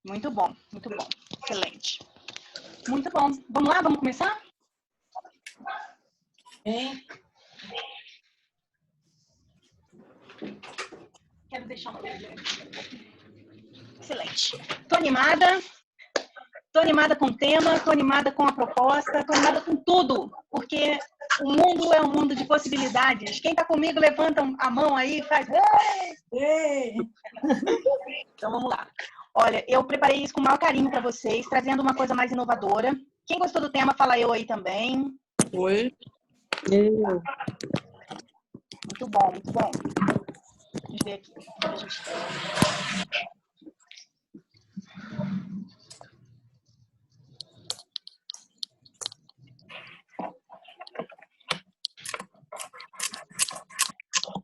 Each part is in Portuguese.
Muito bom, muito bom. Excelente. Muito bom. Vamos lá, vamos começar? Quero deixar uma coisa. Excelente. Tô animada. Tô animada com o tema, tô animada com a proposta, tô animada com tudo, porque o mundo é um mundo de possibilidades. Quem tá comigo, levanta a mão aí e faz... Ei! Então, vamos lá. Olha, eu preparei isso com o maior carinho para vocês, trazendo uma coisa mais inovadora. Quem gostou do tema, fala eu aí também. Oi. Muito bom, muito bom. Deixa eu ver aqui.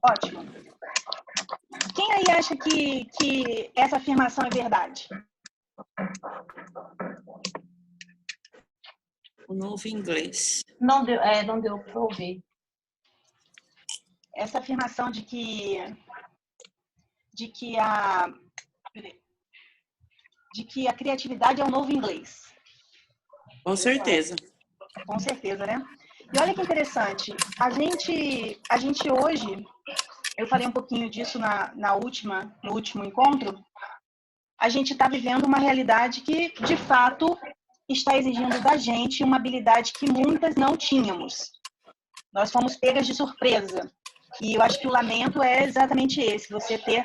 Ótimo. Quem aí acha que essa afirmação é verdade? O novo inglês. Não deu para ouvir. Essa afirmação de que a criatividade é o novo inglês. Com certeza. Com certeza, né? E olha que interessante, a gente hoje, eu falei um pouquinho disso no último encontro, a gente está vivendo uma realidade que, de fato, está exigindo da gente uma habilidade que muitas não tínhamos. Nós fomos pegas de surpresa. E eu acho que o lamento é exatamente esse, você ter,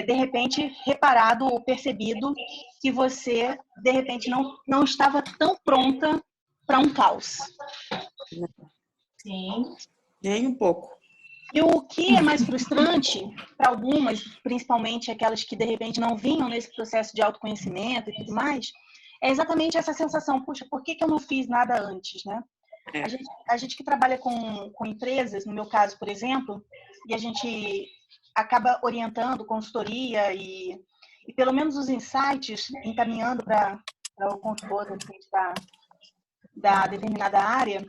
de repente, reparado ou percebido que você, de repente, não estava tão pronta para um caos. Sim. Nem um pouco. E o que é mais frustrante para algumas, principalmente aquelas que de repente não vinham nesse processo de autoconhecimento e tudo mais, é exatamente essa sensação, puxa, por que eu não fiz nada antes, né? É. A gente que trabalha com empresas, no meu caso, por exemplo, e a gente acaba orientando consultoria e pelo menos os insights encaminhando para o consultor da determinada área,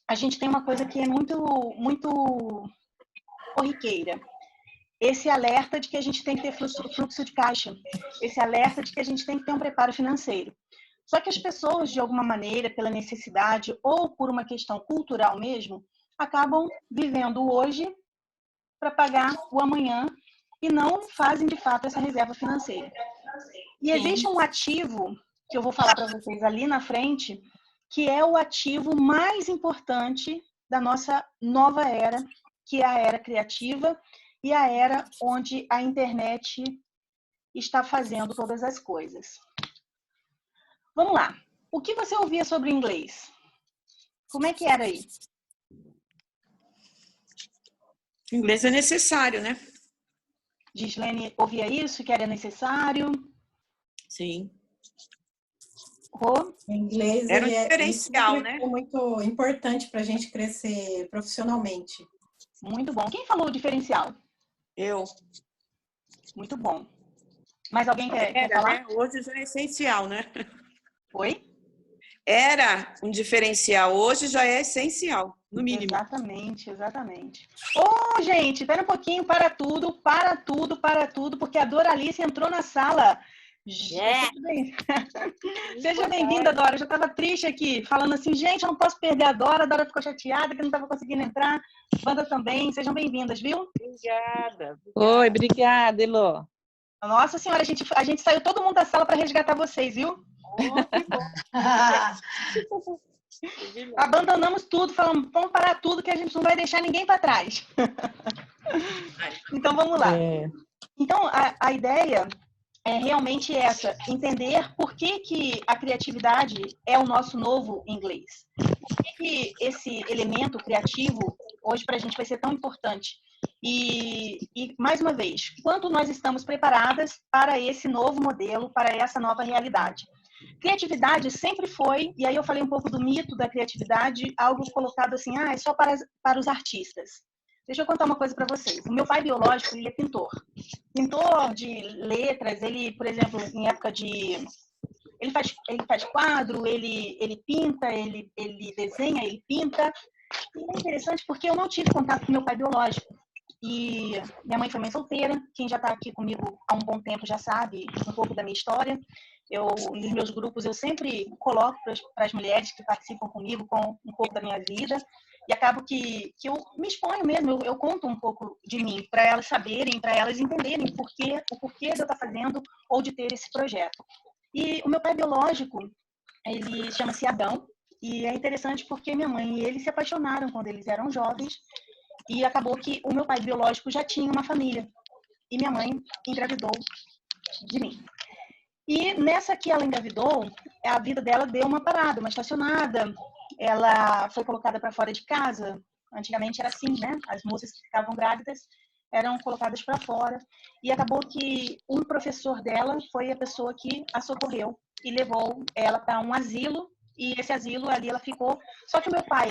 a gente tem uma coisa que é muito corriqueira. Esse alerta de que a gente tem que ter fluxo de caixa. Esse alerta de que a gente tem que ter um preparo financeiro. Só que as pessoas, de alguma maneira, pela necessidade ou por uma questão cultural mesmo, acabam vivendo o hoje para pagar o amanhã e não fazem, de fato, essa reserva financeira. E existe um ativo, que eu vou falar para vocês ali na frente, que é o ativo mais importante da nossa nova era, que é a era criativa e a era onde a internet está fazendo todas as coisas. Vamos lá. O que você ouvia sobre inglês? Como é que era aí? O inglês é necessário, né? Gislene ouvia isso, que era necessário? Sim. Rô? O inglês era um diferencial, né? É muito importante para a gente crescer profissionalmente. Muito bom. Quem falou o diferencial? Eu. Muito bom. Mais alguém quer falar? Né? Hoje já é essencial, né? Oi? Era um diferencial, hoje já é essencial, no mínimo. Exatamente, exatamente. Ô, gente, espera um pouquinho, para tudo, porque a Doralice entrou na sala. Seja bem-vinda, Dora. Eu já estava triste aqui, falando assim, gente, eu não posso perder a Dora ficou chateada que não estava conseguindo entrar. Wanda também, sejam bem-vindas, viu? Obrigada. Oi, obrigada, Elô. Nossa senhora, a gente saiu todo mundo da sala para resgatar vocês, viu? Abandonamos tudo, falamos, vamos parar tudo que a gente não vai deixar ninguém para trás. Então, vamos lá. Então, a ideia é realmente essa, entender por que a criatividade é o nosso novo inglês. Por que esse elemento criativo, hoje, para a gente vai ser tão importante. E, mais uma vez, quanto nós estamos preparadas para esse novo modelo, para essa nova realidade. Criatividade sempre foi, e aí eu falei um pouco do mito da criatividade, algo colocado assim, é só para os artistas. Deixa eu contar uma coisa para vocês. O meu pai biológico, ele é pintor. Pintor de letras, ele, por exemplo, em época de... Ele faz quadro, ele pinta, ele desenha, ele pinta. E é interessante porque eu não tive contato com meu pai biológico. E minha mãe foi mãe solteira. Quem já está aqui comigo há um bom tempo já sabe um pouco da minha história. Nos meus grupos, eu sempre coloco para as mulheres que participam comigo com um pouco da minha vida. E acabo que eu me exponho mesmo, eu conto um pouco de mim, para elas saberem, para elas entenderem o porquê de eu estar fazendo ou de ter esse projeto. E o meu pai biológico, ele chama-se Adão, e é interessante porque minha mãe e ele se apaixonaram quando eles eram jovens, e acabou que o meu pai biológico já tinha uma família, e minha mãe engravidou de mim. E nessa que ela engravidou, a vida dela deu uma parada, uma estacionada. Ela foi colocada para fora de casa. Antigamente era assim, né? As moças que ficavam grávidas eram colocadas para fora. E acabou que um professor dela foi a pessoa que a socorreu e levou ela para um asilo. E esse asilo ali ela ficou. Só que o meu pai,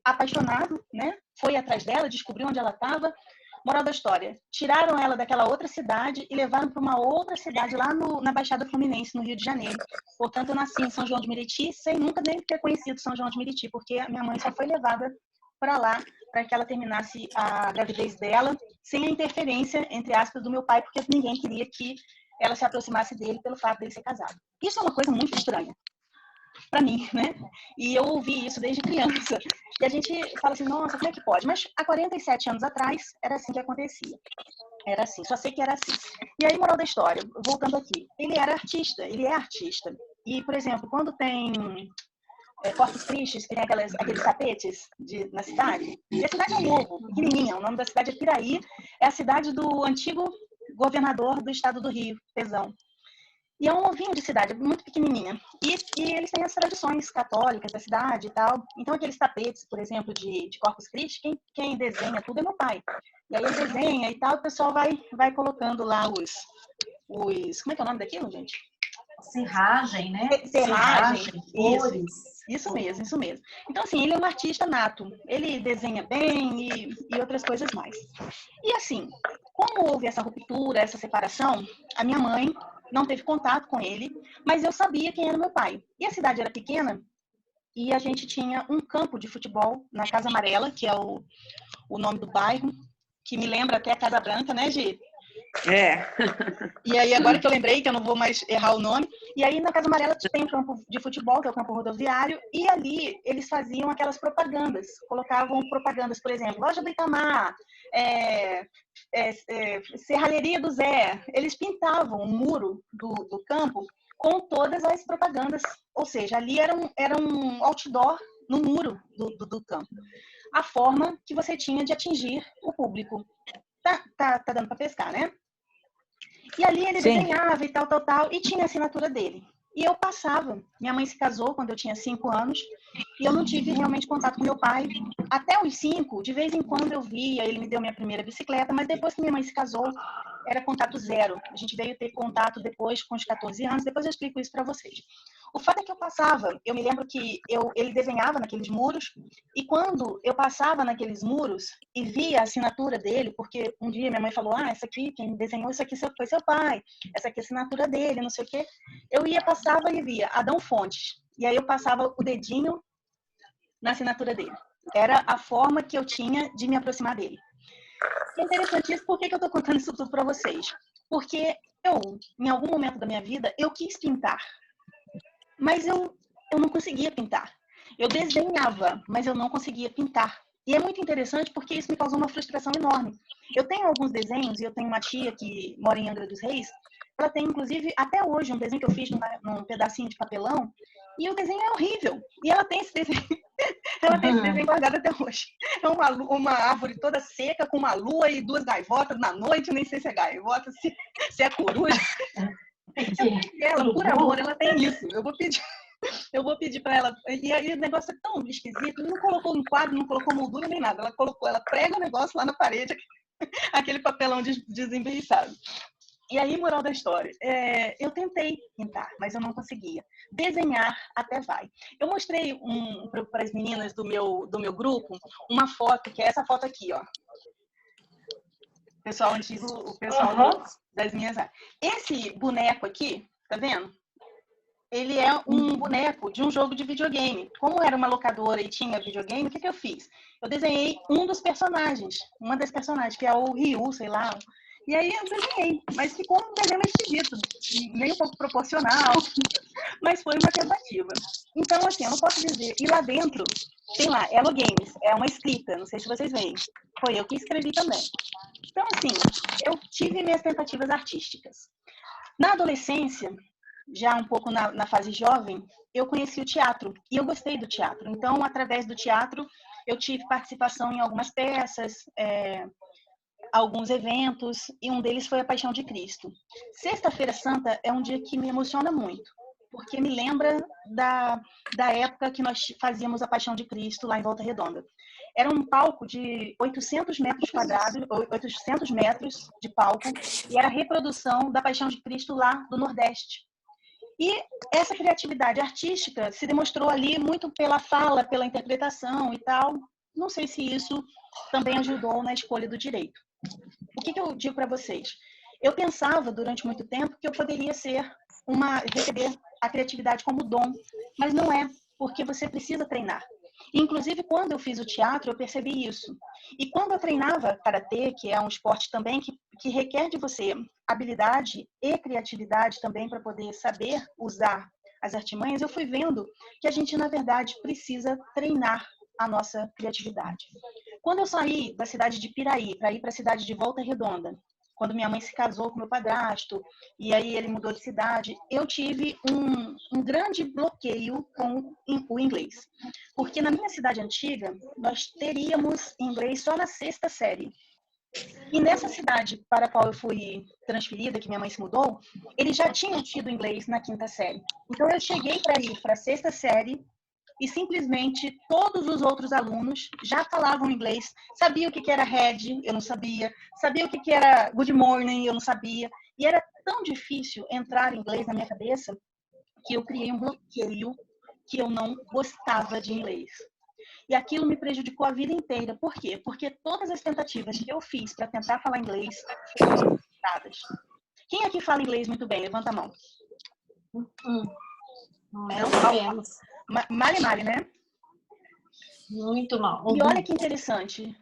apaixonado, né? Foi atrás dela, descobriu onde ela estava. Moral da história, tiraram ela daquela outra cidade e levaram para uma outra cidade lá na Baixada Fluminense, no Rio de Janeiro. Portanto, eu nasci em São João de Meriti sem nunca nem ter conhecido São João de Meriti, porque a minha mãe só foi levada para lá para que ela terminasse a gravidez dela sem a interferência, entre aspas, do meu pai, porque ninguém queria que ela se aproximasse dele pelo fato dele ser casado. Isso é uma coisa muito estranha para mim, né? E eu ouvi isso desde criança. E a gente fala assim, nossa, como é que pode? Mas há 47 anos atrás, era assim que acontecia. Era assim, só sei que era assim. E aí, moral da história, voltando aqui, ele era artista, ele é artista. E, por exemplo, quando tem Corpus Christi, que tem aqueles tapetes na cidade, e a cidade é novo, pequenininha, o nome da cidade é Piraí, é a cidade do antigo governador do estado do Rio, Pezão. E é um ovinho de cidade, muito pequenininha. E eles têm as tradições católicas da cidade e tal. Então, aqueles tapetes, por exemplo, de Corpus Christi, quem desenha tudo é meu pai. E aí ele desenha e tal, o pessoal vai colocando lá os... Como é que é o nome daquilo, gente? Serragem, né? Serragem, cores. Isso mesmo, isso mesmo. Então, assim, ele é um artista nato. Ele desenha bem e outras coisas mais. E assim, como houve essa ruptura, essa separação, a minha mãe não teve contato com ele, mas eu sabia quem era meu pai. E a cidade era pequena e a gente tinha um campo de futebol na Casa Amarela, que é o nome do bairro, que me lembra até a Casa Branca, né, Gi? É. E aí, agora que eu lembrei, que eu não vou mais errar o nome, e aí na Casa Amarela tem um campo de futebol, que é o campo rodoviário, e ali eles faziam aquelas propagandas, colocavam propagandas, por exemplo, Loja do Itamar, Serralheria do Zé, eles pintavam o muro do campo com todas as propagandas, ou seja, ali era um outdoor no muro do campo. A forma que você tinha de atingir o público. Tá dando para pescar, né? E ali ele desenhava e tal, e tinha a assinatura dele. E eu passava. Minha mãe se casou quando eu tinha 5 anos e eu não tive realmente contato com meu pai. Até os 5, de vez em quando eu via, ele me deu minha primeira bicicleta, mas depois que minha mãe se casou, era contato zero. A gente veio ter contato depois, com os 14 anos, depois eu explico isso para vocês. O fato é que eu passava, eu me lembro que ele desenhava naqueles muros, e quando eu passava naqueles muros e via a assinatura dele, porque um dia minha mãe falou, essa aqui, quem desenhou isso aqui foi seu pai, essa aqui é a assinatura dele, não sei o quê, eu passava e via Adão Fontes, e aí eu passava o dedinho na assinatura dele. Era a forma que eu tinha de me aproximar dele. É interessante isso, por que eu estou contando isso tudo para vocês? Porque em algum momento da minha vida, eu quis pintar, mas eu não conseguia pintar. Eu desenhava, mas eu não conseguia pintar. E é muito interessante porque isso me causou uma frustração enorme. Eu tenho alguns desenhos, e eu tenho uma tia que mora em Angra dos Reis, ela tem, inclusive, até hoje, um desenho que eu fiz num pedacinho de papelão, e o desenho é horrível. E ela tem esse desenho, ela tem esse desenho guardado até hoje. É uma árvore toda seca, com uma lua e 2 gaivotas na noite, nem sei se é gaivota, se é coruja. Ela, por amor, ela tem isso. Eu vou pedir para ela. E aí o negócio é tão esquisito. Não colocou um quadro, não colocou moldura nem nada. Ela prega o negócio lá na parede, aquele papelão desembeiçado. E aí, moral da história, eu tentei pintar, mas eu não conseguia. Desenhar até vai. Eu mostrei para as meninas do meu grupo uma foto, que é essa foto aqui, ó. Pessoal antigo, o pessoal das minhas... Esse boneco aqui, tá vendo? ele é um boneco de um jogo de videogame. Como era uma locadora e tinha videogame, o que eu fiz? Eu desenhei um dos personagens, uma das personagens, que é o Ryu, sei lá. E aí eu desenhei, mas ficou um desenho meio esquisito, nem um pouco proporcional, mas foi uma tentativa. Então, assim, eu não posso dizer. E lá dentro, tem lá, Elo Games, é uma escrita, não sei se vocês veem. Foi eu que escrevi também. Então, assim, eu tive minhas tentativas artísticas. Na adolescência, já um pouco na fase jovem, eu conheci o teatro e eu gostei do teatro. Então, através do teatro, eu tive participação em algumas peças, alguns eventos, e um deles foi a Paixão de Cristo. Sexta-feira Santa é um dia que me emociona muito, porque me lembra da época que nós fazíamos a Paixão de Cristo lá em Volta Redonda. Era um palco de 800 metros quadrados, 800 metros de palco, e era a reprodução da Paixão de Cristo lá do Nordeste. E essa criatividade artística se demonstrou ali muito pela fala, pela interpretação e tal. Não sei se isso também ajudou na escolha do direito. O que eu digo para vocês? Eu pensava durante muito tempo que eu poderia receber a criatividade como dom, mas não é, porque você precisa treinar. Inclusive, quando eu fiz o teatro, eu percebi isso. E quando eu treinava karatê, que é um esporte também que requer de você habilidade e criatividade também para poder saber usar as artimanhas, eu fui vendo que a gente, na verdade, precisa treinar a nossa criatividade. Quando eu saí da cidade de Piraí para ir para a cidade de Volta Redonda, quando minha mãe se casou com meu padrasto, e aí ele mudou de cidade, eu tive um grande bloqueio com o inglês. Porque na minha cidade antiga, nós teríamos inglês só na sexta série. E nessa cidade para a qual eu fui transferida, que minha mãe se mudou, eles já tinham tido inglês na quinta série. Então eu cheguei para ir para a sexta série e simplesmente todos os outros alunos já falavam inglês, sabiam o que era head, eu não sabia, sabia o que era good morning, eu não sabia, e era tão difícil entrar em inglês na minha cabeça que eu criei um bloqueio que eu não gostava de inglês. E aquilo me prejudicou a vida inteira. Por quê? Porque todas as tentativas que eu fiz para tentar falar inglês foram frustradas. Quem aqui fala inglês muito bem? Levanta a mão. Não sabemos. Male, né? Muito mal. E olha que interessante.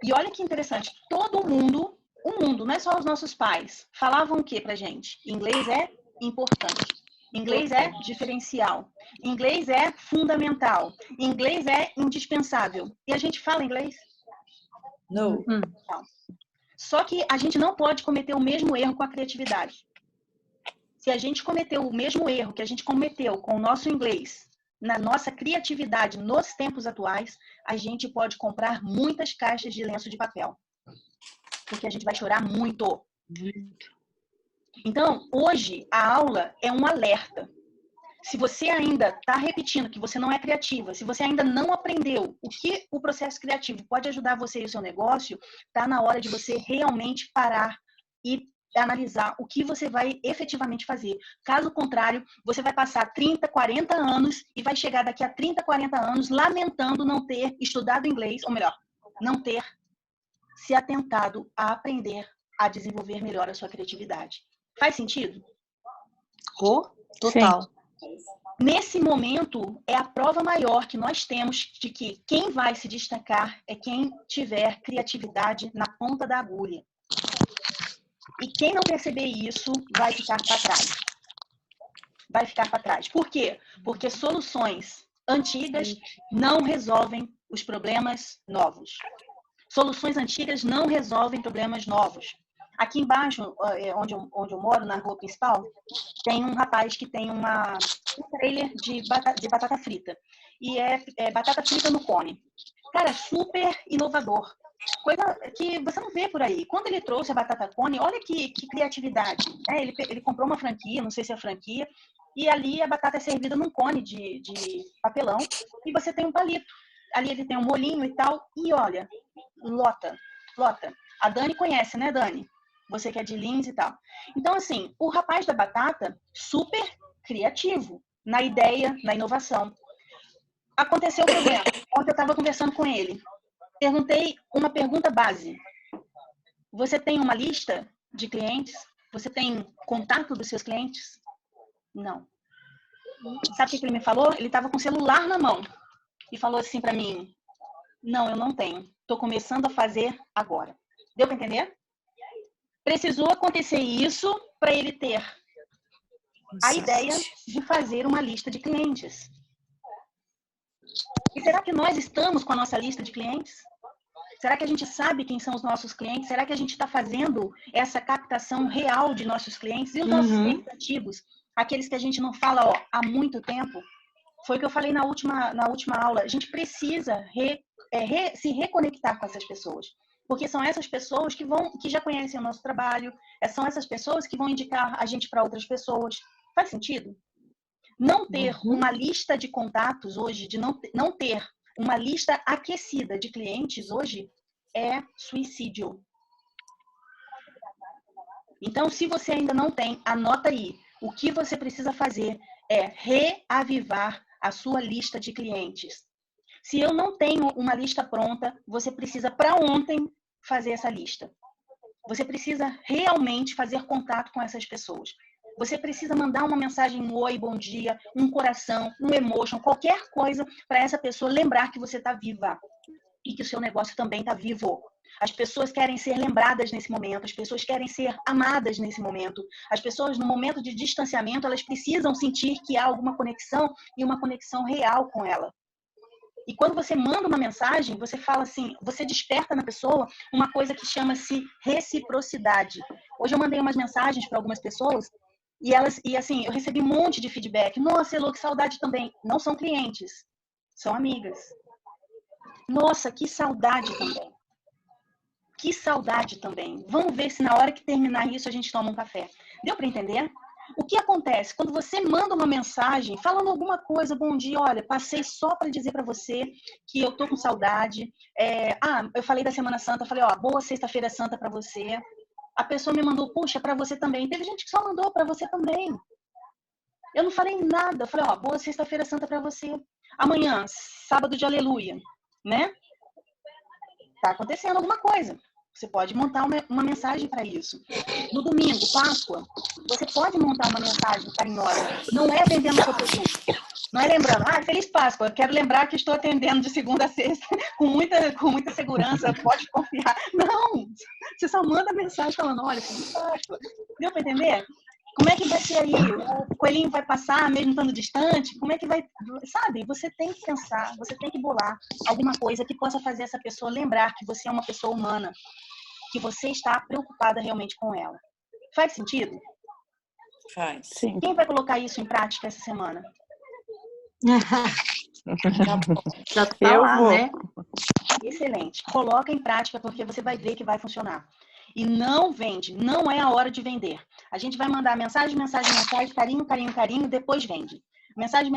E olha que interessante, todo mundo, o mundo, não é só os nossos pais, falavam o que pra gente? Inglês é importante. Inglês é diferencial. Inglês é fundamental. Inglês é indispensável. E a gente fala inglês? Não. Não. Só que a gente não pode cometer o mesmo erro com a criatividade. Se a gente cometeu o mesmo erro que a gente cometeu com o nosso inglês, na nossa criatividade nos tempos atuais, a gente pode comprar muitas caixas de lenço de papel. Porque a gente vai chorar muito. Então, hoje, a aula é um alerta. Se você ainda está repetindo que você não é criativa, se você ainda não aprendeu o que o processo criativo pode ajudar você e o seu negócio, está na hora de você realmente parar e analisar o que você vai efetivamente fazer. Caso contrário, você vai passar 30, 40 anos e vai chegar daqui a 30, 40 anos lamentando não ter estudado inglês, ou melhor, não ter se atentado a aprender a desenvolver melhor a sua criatividade. Faz sentido? Total. Sim. Nesse momento, é a prova maior que nós temos de que quem vai se destacar é quem tiver criatividade na ponta da agulha. E quem não perceber isso vai ficar para trás. Vai ficar para trás. Por quê? Porque soluções antigas não resolvem os problemas novos. Soluções antigas não resolvem problemas novos. Aqui embaixo, onde eu moro, na rua principal, tem um rapaz que tem um trailer de batata frita. E é batata frita no cone. Cara, super inovador. Coisa que você não vê por aí. Quando ele trouxe a batata cone, olha que criatividade. Ele comprou uma franquia, não sei se é franquia, e ali a batata é servida num cone de papelão e você tem um palito. Ali ele tem um molhinho e tal. E olha, lota. A Dani conhece, né, Dani? Você que é de Lins e tal. Então, assim, o rapaz da batata, super criativo na ideia, na inovação. Aconteceu o problema. Ontem eu estava conversando com ele. Perguntei uma pergunta base. Você tem uma lista de clientes? Você tem contato dos seus clientes? Não. Sabe o que ele me falou? Ele estava com o celular na mão e falou assim para mim: não, eu não tenho. Estou começando a fazer agora. Deu para entender? Precisou acontecer isso para ele ter a ideia de fazer uma lista de clientes. E será que nós estamos com a nossa lista de clientes? Será que a gente sabe quem são os nossos clientes? Será que a gente está fazendo essa captação real de nossos clientes? E os nossos clientes antigos? Aqueles que a gente não fala há muito tempo? Foi o que eu falei na última aula. A gente precisa se reconectar com essas pessoas. Porque são essas pessoas que já conhecem o nosso trabalho, são essas pessoas que vão indicar a gente para outras pessoas. Faz sentido? Não ter uma lista de contatos hoje, de não ter uma lista aquecida de clientes hoje, é suicídio. Então, se você ainda não tem, anota aí. O que você precisa fazer é reavivar a sua lista de clientes. Se eu não tenho uma lista pronta, você precisa, para ontem, fazer essa lista. Você precisa realmente fazer contato com essas pessoas. Você precisa mandar uma mensagem, um oi, bom dia, um coração, um emotion, qualquer coisa para essa pessoa lembrar que você está viva e que o seu negócio também está vivo. As pessoas querem ser lembradas nesse momento, as pessoas querem ser amadas nesse momento. As pessoas, no momento de distanciamento, elas precisam sentir que há alguma conexão e uma conexão real com ela. E quando você manda uma mensagem, você fala assim, você desperta na pessoa uma coisa que chama-se reciprocidade. Hoje eu mandei umas mensagens para algumas pessoas e assim, eu recebi um monte de feedback. Nossa, Elô, que saudade também. Não são clientes, são amigas. Nossa, que saudade também. Que saudade também. Vamos ver se na hora que terminar isso a gente toma um café. Deu para entender? O que acontece? Quando você manda uma mensagem falando alguma coisa, bom dia, olha, passei só para dizer para você que eu tô com saudade. Eu falei da Semana Santa, eu falei, boa Sexta-feira Santa para você. A pessoa me mandou, puxa, para você também. Teve gente que só mandou para você também. Eu não falei nada. Eu falei, boa Sexta-feira Santa para você. Amanhã, sábado de aleluia, né? Tá acontecendo alguma coisa. Você pode montar uma mensagem para isso. No domingo, Páscoa, você pode montar uma mensagem carinhosa. Não é vendendo o seu produto. Não é lembrando, Feliz Páscoa, eu quero lembrar que estou atendendo de segunda a sexta com muita segurança, pode confiar. Não! Você só manda mensagem falando, olha, Feliz Páscoa. Deu para entender? Como é que vai ser aí? O coelhinho vai passar mesmo estando distante? Como é que vai... Sabe, você tem que pensar, você tem que bolar alguma coisa que possa fazer essa pessoa lembrar que você é uma pessoa humana, que você está preocupada realmente com ela. Faz sentido? Faz. Sim. Quem vai colocar isso em prática essa semana? Já tá Eu lá, vou. né? Excelente. Coloca em prática porque você vai ver que vai funcionar. E não vende, não é a hora de vender. A gente vai mandar mensagem, carinho, depois vende. Mensagem,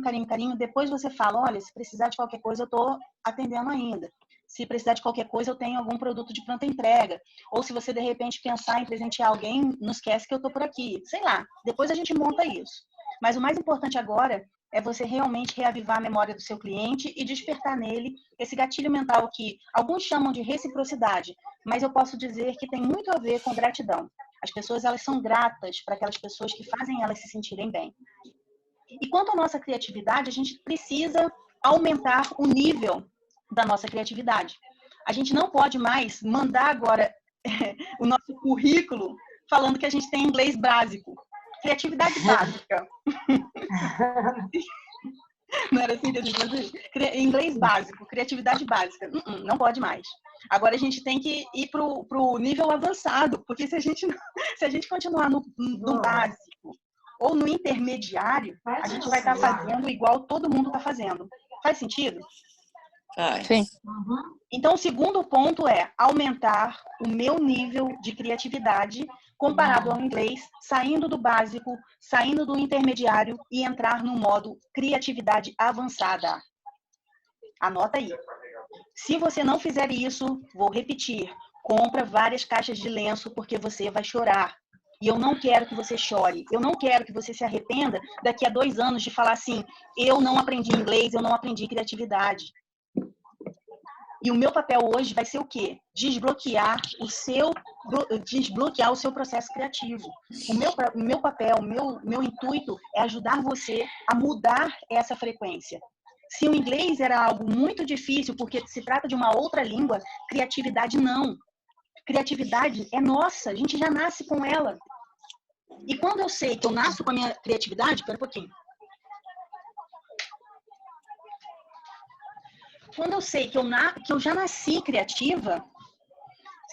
carinho, depois você fala, olha, se precisar de qualquer coisa, eu estou atendendo ainda. Se precisar de qualquer coisa, eu tenho algum produto de pronta entrega. Ou se você, de repente, pensar em presentear alguém, não esquece que eu estou por aqui. Sei lá, depois a gente monta isso. Mas o mais importante agora é você realmente reavivar a memória do seu cliente e despertar nele esse gatilho mental que alguns chamam de reciprocidade, mas eu posso dizer que tem muito a ver com gratidão. As pessoas, elas são gratas para aquelas pessoas que fazem elas se sentirem bem. E quanto à nossa criatividade, a gente precisa aumentar o nível da nossa criatividade. A gente não pode mais mandar agora o nosso currículo falando que a gente tem inglês básico. Criatividade básica. Não era assim que a gente fazia? Inglês básico, criatividade básica. Não pode mais. Agora a gente tem que ir para o nível avançado, porque se a gente continuar no básico ou no intermediário, a gente vai estar fazendo igual todo mundo está fazendo. Faz sentido? Faz. Sim. Então, o segundo ponto é aumentar o meu nível de criatividade comparado ao inglês, saindo do básico, saindo do intermediário e entrar no modo criatividade avançada. Anota aí. Se você não fizer isso, vou repetir, compra várias caixas de lenço porque você vai chorar. E eu não quero que você chore. Eu não quero que você se arrependa daqui a 2 anos de falar assim, eu não aprendi inglês, eu não aprendi criatividade. E o meu papel hoje vai ser o quê? Desbloquear o seu desbloquear o seu processo criativo. O meu papel, o meu intuito é ajudar você a mudar essa frequência. Se o inglês era algo muito difícil, porque se trata de uma outra língua, criatividade não. Criatividade é nossa, a gente já nasce com ela. E quando eu sei que eu nasço com a minha criatividade, espera um pouquinho. Quando eu sei que eu já nasci criativa,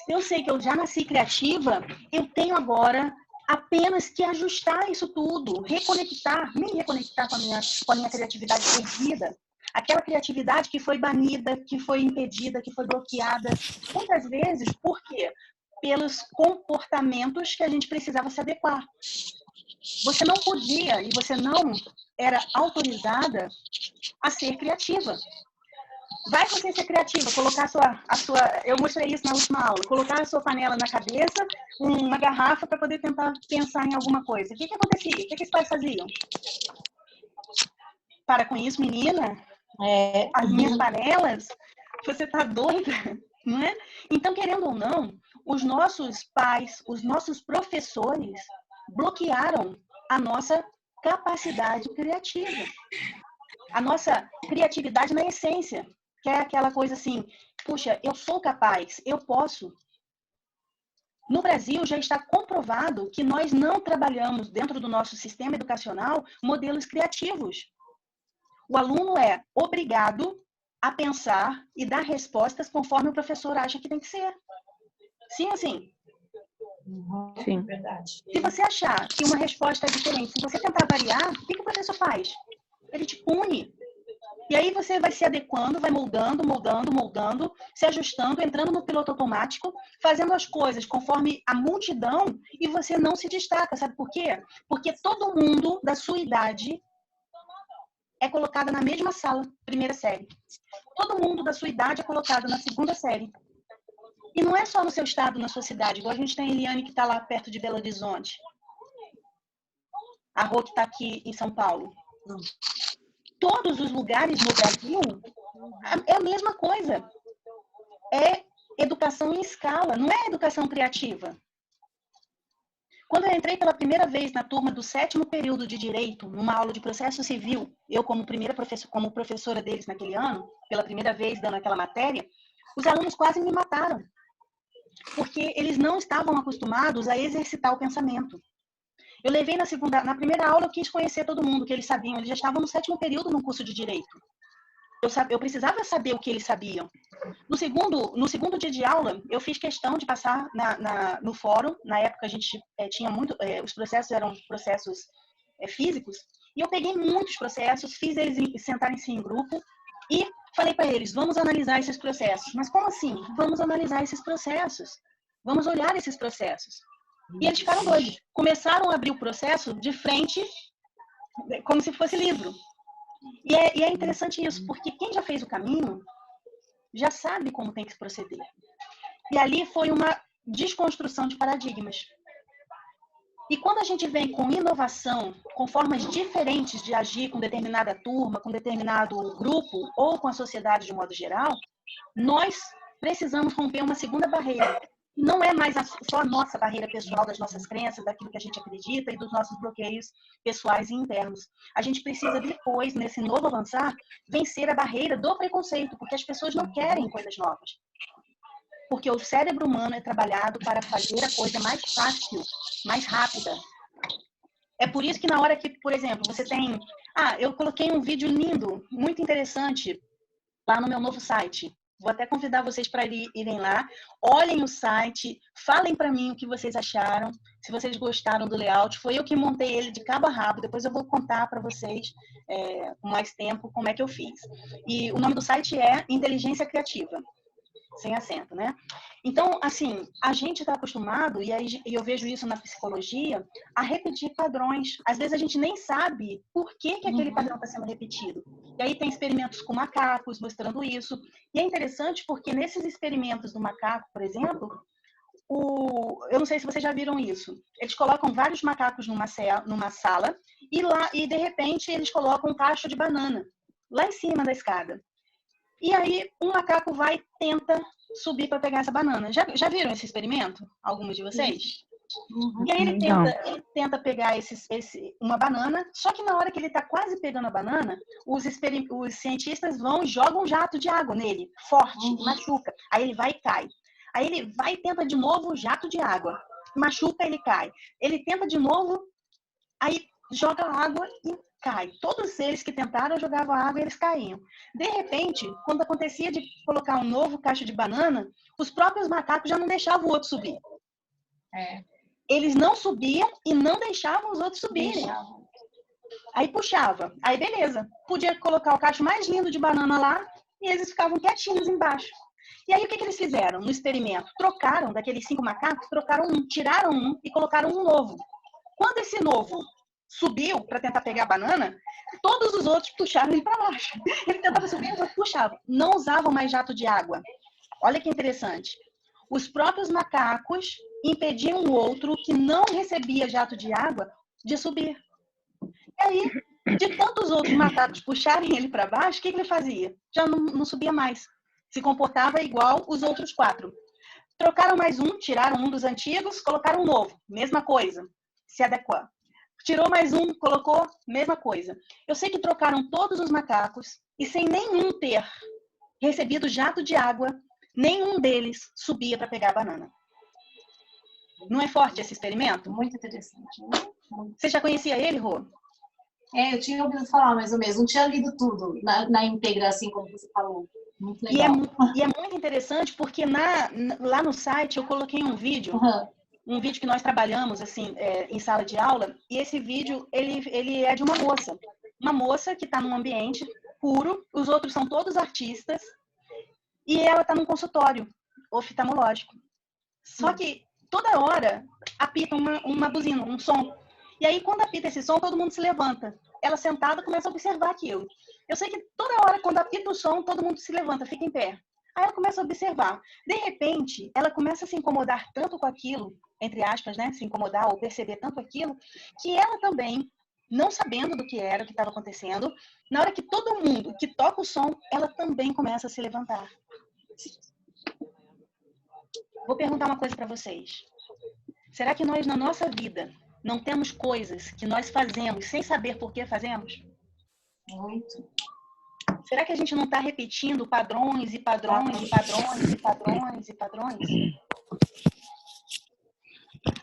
se eu sei que eu já nasci criativa, eu tenho agora apenas que ajustar isso tudo, me reconectar com a minha criatividade perdida. Aquela criatividade que foi banida, que foi impedida, que foi bloqueada. Muitas vezes, por quê? Pelos comportamentos que a gente precisava se adequar. Você não podia e você não era autorizada a ser criativa. Vai você ser criativa, colocar eu mostrei isso na última aula, colocar a sua panela na cabeça, uma garrafa para poder tentar pensar em alguma coisa. O que acontecia? O que os pais faziam? Para com isso, menina, as minhas panelas, você tá doida, não é? Então, querendo ou não, os nossos pais, os nossos professores bloquearam a nossa capacidade criativa. A nossa criatividade na essência, que é aquela coisa assim, puxa, eu sou capaz, eu posso. No Brasil já está comprovado que nós não trabalhamos dentro do nosso sistema educacional modelos criativos. O aluno é obrigado a pensar e dar respostas conforme o professor acha que tem que ser. Sim ou sim? Sim. Verdade. Se você achar que uma resposta é diferente, se você tentar variar, o que o professor faz? Ele te pune. E aí você vai se adequando, vai moldando, se ajustando, entrando no piloto automático, fazendo as coisas conforme a multidão e você não se destaca. Sabe por quê? Porque todo mundo da sua idade é colocado na mesma sala, primeira série. Todo mundo da sua idade é colocado na segunda série. E não é só no seu estado, na sua cidade. Igual a gente tem a Eliane que está lá perto de Belo Horizonte. A Rô que está aqui em São Paulo. Todos os lugares no Brasil é a mesma coisa. É educação em escala, não é educação criativa. Quando eu entrei pela primeira vez na turma do 7º período de Direito, numa aula de processo civil, eu como professora deles naquele ano, pela primeira vez dando aquela matéria, os alunos quase me mataram. Porque eles não estavam acostumados a exercitar o pensamento. Eu levei na primeira aula, eu quis conhecer todo mundo, que eles sabiam. Eles já estavam no 7º período no curso de Direito. Eu precisava saber o que eles sabiam. No segundo dia de aula, eu fiz questão de passar no fórum. Na época, a gente tinha muito... os processos eram processos físicos. E eu peguei muitos processos, fiz eles sentarem-se em grupo e falei para eles, vamos analisar esses processos. Mas como assim? Vamos analisar esses processos. Vamos olhar esses processos. E eles ficaram doidos. Começaram a abrir o processo de frente, como se fosse livro. E é interessante isso, porque quem já fez o caminho já sabe como tem que se proceder. E ali foi uma desconstrução de paradigmas. E quando a gente vem com inovação, com formas diferentes de agir com determinada turma, com determinado grupo ou com a sociedade de modo geral, nós precisamos romper uma segunda barreira. Não é mais só a nossa barreira pessoal, das nossas crenças, daquilo que a gente acredita e dos nossos bloqueios pessoais e internos. A gente precisa depois, nesse novo avançar, vencer a barreira do preconceito, porque as pessoas não querem coisas novas. Porque o cérebro humano é trabalhado para fazer a coisa mais fácil, mais rápida. É por isso que na hora que, por exemplo, você tem... eu coloquei um vídeo lindo, muito interessante, lá no meu novo site. Vou até convidar vocês para irem lá, olhem o site, falem para mim o que vocês acharam, se vocês gostaram do layout. Foi eu que montei ele de cabo a rabo, depois eu vou contar para vocês com mais tempo como é que eu fiz. E o nome do site é Inteligência Criativa, sem acento, né? Então, assim, a gente está acostumado, e aí eu vejo isso na psicologia, a repetir padrões. Às vezes a gente nem sabe por que aquele padrão está sendo repetido. E aí tem experimentos com macacos mostrando isso. E é interessante porque nesses experimentos do macaco, por exemplo, eu não sei se vocês já viram isso. Eles colocam vários macacos numa sala e de repente eles colocam um cacho de banana lá em cima da escada. E aí um macaco vai e tenta subir para pegar essa banana. Já viram esse experimento? Alguns de vocês? Uhum. E aí ele tenta pegar uma banana, só que na hora que ele está quase pegando a banana, os cientistas vão e jogam um jato de água nele, forte, machuca. Aí ele vai e cai. Aí ele vai e tenta de novo, jato de água. Machuca, ele cai. Ele tenta de novo, aí joga água e cai. Todos eles que tentaram jogavam água e eles caíam. De repente, quando acontecia de colocar um novo cacho de banana, os próprios macacos já não deixavam o outro subir. Eles não subiam e não deixavam os outros subirem. Aí puxava. Aí beleza. Podia colocar o cacho mais lindo de banana lá e eles ficavam quietinhos embaixo. E aí o que eles fizeram no experimento? Trocaram daqueles 5 macacos, trocaram um, tiraram um e colocaram um novo. Quando esse novo subiu para tentar pegar a banana, todos os outros puxaram ele para baixo. Ele tentava subir e os outros puxavam. Não usavam mais jato de água. Olha que interessante. Os próprios macacos impediam o outro que não recebia jato de água de subir. E aí, de tantos outros macacos puxarem ele para baixo, o que ele fazia? Já não subia mais. Se comportava igual os outros 4. Trocaram mais um, tiraram um dos antigos, colocaram um novo. Mesma coisa. Se adequar. Tirou mais um, colocou, mesma coisa. Eu sei que trocaram todos os macacos e sem nenhum ter recebido jato de água, nenhum deles subia para pegar a banana. Não é forte esse experimento? Muito interessante. Você já conhecia ele, Rô? Eu tinha ouvido falar mais ou menos. Não tinha lido tudo na íntegra, assim como você falou. Muito legal. E é muito interessante porque lá no site eu coloquei um vídeo, um vídeo que nós trabalhamos assim em sala de aula, e esse vídeo ele é de uma moça que está num ambiente puro, os outros são todos artistas, e ela está num consultório oftalmológico. Só que toda hora apita uma buzina, um som. E aí, quando apita esse som, todo mundo se levanta. Ela sentada começa a observar aquilo. Eu sei que toda hora, quando apita o som, todo mundo se levanta, fica em pé. Aí ela começa a observar. De repente, ela começa a se incomodar tanto com aquilo, entre aspas, né? Se incomodar ou perceber tanto aquilo, que ela também, não sabendo do que era, o que estava acontecendo, na hora que todo mundo que toca o som, ela também começa a se levantar. Vou perguntar uma coisa para vocês. Será que nós, na nossa vida, não temos coisas que nós fazemos sem saber por que fazemos? Muito. Será que a gente não está repetindo padrões e padrões e padrões e padrões e padrões?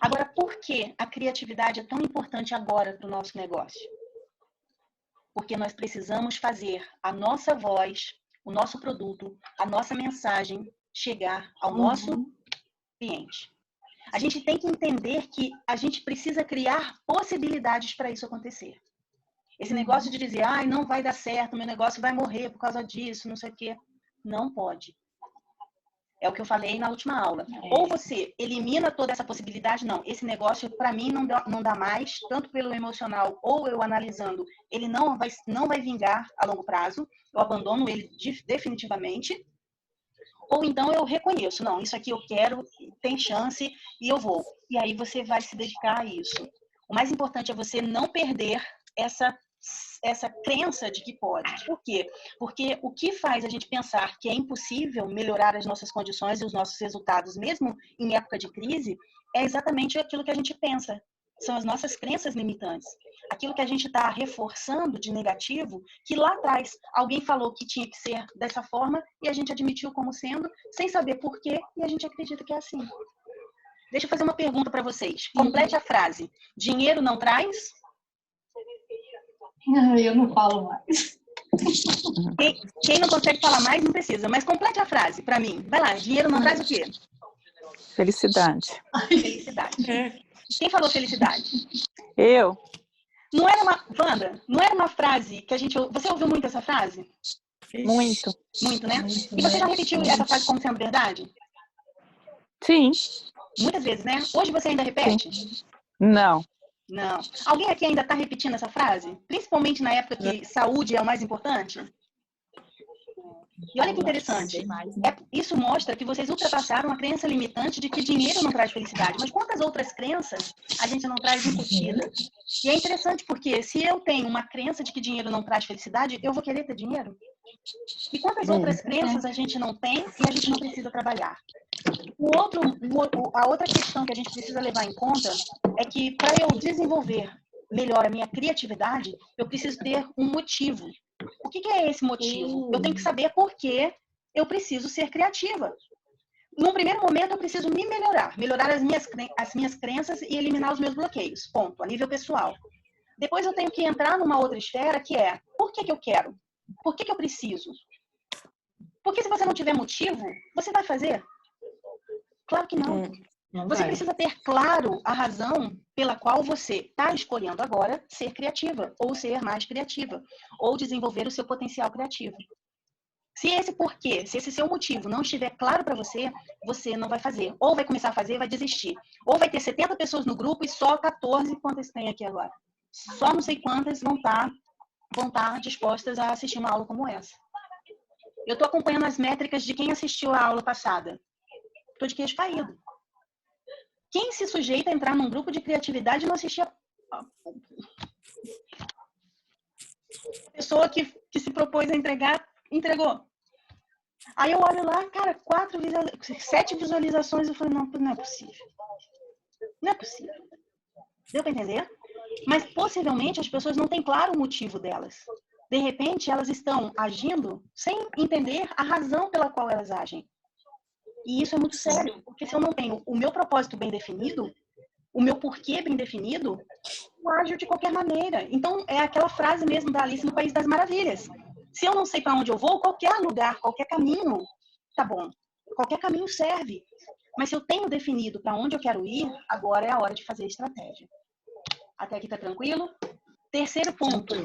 Agora, por que a criatividade é tão importante agora para o nosso negócio? Porque nós precisamos fazer a nossa voz, o nosso produto, a nossa mensagem chegar ao nosso cliente. A gente tem que entender que a gente precisa criar possibilidades para isso acontecer. Esse negócio de dizer, não vai dar certo, meu negócio vai morrer por causa disso, não sei o quê. Não pode. É o que eu falei na última aula. Ou você elimina toda essa possibilidade, não, esse negócio para mim não dá mais, tanto pelo emocional ou eu analisando, ele não vai vingar a longo prazo, eu abandono ele definitivamente. Ou então eu reconheço, não, isso aqui eu quero, tem chance e eu vou. E aí você vai se dedicar a isso. O mais importante é você não perder essa crença de que pode. Por quê? Porque o que faz a gente pensar que é impossível melhorar as nossas condições e os nossos resultados, mesmo em época de crise, é exatamente aquilo que a gente pensa. São as nossas crenças limitantes. Aquilo que a gente está reforçando de negativo, que lá atrás alguém falou que tinha que ser dessa forma e a gente admitiu como sendo, sem saber por quê, e a gente acredita que é assim. Deixa eu fazer uma pergunta para vocês. Complete a frase. Dinheiro não traz? Eu não falo mais. Quem não consegue falar mais, não precisa. Mas complete a frase para mim. Vai lá. Dinheiro não traz o quê? Felicidade. Felicidade. Quem falou felicidade? Eu? Não era Wanda, não era uma frase que a gente... Você ouviu muito essa frase? Muito. Muito, né? E você já repetiu essa frase como sendo verdade? Sim. Muitas vezes, né? Hoje você ainda repete? Sim. Não. Não. Alguém aqui ainda está repetindo essa frase? Principalmente na época que saúde é o mais importante? E olha que interessante. Isso mostra que vocês ultrapassaram a crença limitante de que dinheiro não traz felicidade. Mas quantas outras crenças a gente não traz incutida? E é interessante porque se eu tenho uma crença de que dinheiro não traz felicidade, eu vou querer ter dinheiro? E quantas outras crenças a gente não tem e a gente não precisa trabalhar? A outra questão que a gente precisa levar em conta é que para eu desenvolver melhor a minha criatividade, eu preciso ter um motivo. O que é esse motivo? Eu tenho que saber por que eu preciso ser criativa. Num primeiro momento, eu preciso me melhorar as minhas crenças e eliminar os meus bloqueios. Ponto, a nível pessoal. Depois eu tenho que entrar numa outra esfera que é, por que eu quero? Por que eu preciso? Porque se você não tiver motivo, você vai fazer? Claro que não. Você precisa ter claro a razão pela qual você está escolhendo agora ser criativa, ou ser mais criativa, ou desenvolver o seu potencial criativo. Se esse porquê, se esse seu motivo não estiver claro para você, você não vai fazer. Ou vai começar a fazer e vai desistir. Ou vai ter 70 pessoas no grupo e só 14, quantas tem aqui agora? Só não sei quantas vão estar dispostas a assistir uma aula como essa. Eu estou acompanhando as métricas de quem assistiu a aula passada. Estou de queixo caído. Quem se sujeita a entrar num grupo de criatividade e não assistir a pessoa que se propôs a entregar, entregou. Aí eu olho lá, cara, 7 visualizações, eu falei, não é possível. Não é possível. Deu para entender? Mas possivelmente as pessoas não têm claro o motivo delas. De repente, elas estão agindo sem entender a razão pela qual elas agem. E isso é muito sério, porque se eu não tenho o meu propósito bem definido, o meu porquê bem definido, eu ajo de qualquer maneira. Então, é aquela frase mesmo da Alice no País das Maravilhas. Se eu não sei para onde eu vou, qualquer lugar, qualquer caminho, tá bom. Qualquer caminho serve. Mas se eu tenho definido para onde eu quero ir, agora é a hora de fazer estratégia. Até aqui tá tranquilo? Terceiro ponto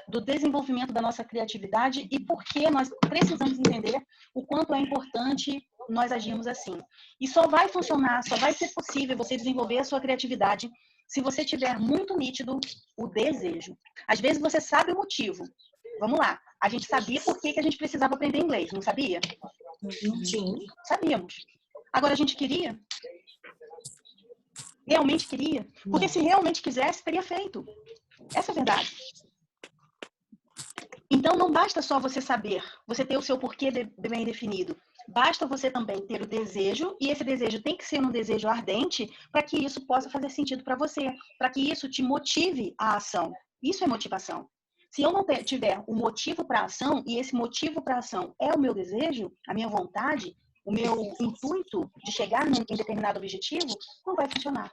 do desenvolvimento da nossa criatividade e por que nós precisamos entender o quanto é importante nós agirmos assim. E só vai funcionar, só vai ser possível você desenvolver a sua criatividade se você tiver muito nítido o desejo. Às vezes você sabe o motivo. Vamos lá. A gente sabia por que a gente precisava aprender inglês, não sabia? Sim. Sabíamos. Agora a gente queria? Realmente queria? Porque se realmente quisesse, teria feito. Essa é a verdade. Então, não basta só você saber, você ter o seu porquê bem definido. Basta você também ter o desejo, e esse desejo tem que ser um desejo ardente para que isso possa fazer sentido para você, para que isso te motive à ação. Isso é motivação. Se eu não tiver um motivo para a ação, e esse motivo para a ação é o meu desejo, a minha vontade, o meu intuito de chegar em determinado objetivo, não vai funcionar.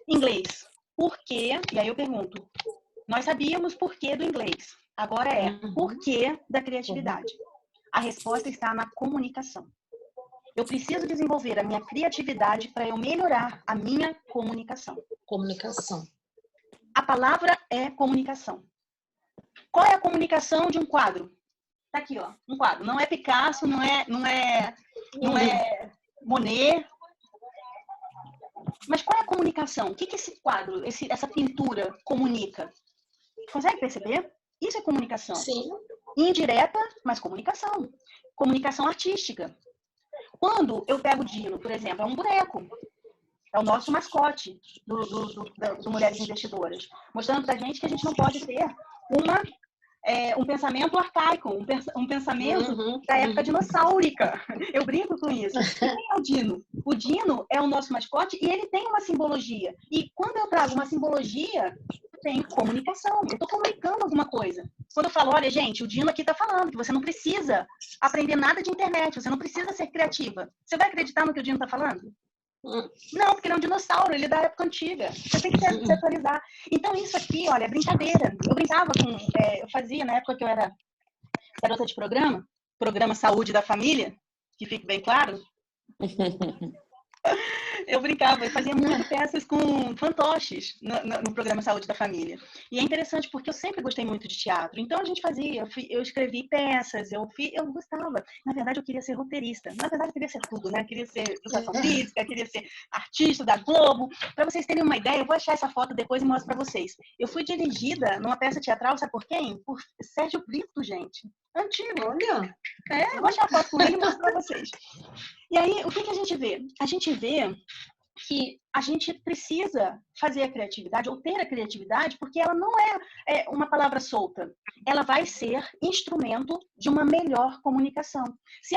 Inglês. Por quê? E aí eu pergunto, nós sabíamos por quê do inglês. Agora é por quê da criatividade. A resposta está na comunicação. Eu preciso desenvolver a minha criatividade para eu melhorar a minha comunicação. Comunicação. A palavra é comunicação. Qual é a comunicação de um quadro? Tá aqui, ó, um quadro. Não é Picasso, não é Monet. Mas qual é a comunicação? O que esse quadro, essa pintura comunica? Consegue perceber? Isso é comunicação. Sim. Indireta, mas comunicação. Comunicação artística. Quando eu pego o Dino, por exemplo, é um boneco. É o nosso mascote do Mulheres Investidoras. Mostrando pra gente que a gente não pode ter um pensamento arcaico, um pensamento da época dinossáurica. Eu brinco com isso. E quem é o Dino? O Dino é o nosso mascote e ele tem uma simbologia. E quando eu trago uma simbologia, tem comunicação. Eu estou comunicando alguma coisa. Quando eu falo, olha, gente, o Dino aqui está falando que você não precisa aprender nada de internet, você não precisa ser criativa. Você vai acreditar no que o Dino está falando? Não, porque ele é um dinossauro, ele é da época antiga. Você tem que se atualizar. Então, isso aqui, olha, é brincadeira. Eu brincava eu fazia, na época que eu era garota de programa Saúde da Família, que fique bem claro. Eu brincava, eu fazia muitas peças com fantoches no programa Saúde da Família. E é interessante porque eu sempre gostei muito de teatro. Então a gente fazia, eu escrevi peças, eu gostava. Na verdade, eu queria ser roteirista. Na verdade, eu queria ser tudo, né? Eu queria ser educação física, queria ser artista da Globo. Para vocês terem uma ideia, eu vou achar essa foto depois e mostro para vocês. Eu fui dirigida numa peça teatral, sabe por quem? Por Sérgio Brito, gente. Antigo. Olha. Eu vou achar a foto com ele e mostrar para vocês. E aí, o que a gente vê? A gente vê que a gente precisa fazer a criatividade ou ter a criatividade, porque ela não é uma palavra solta. Ela vai ser instrumento de uma melhor comunicação. Se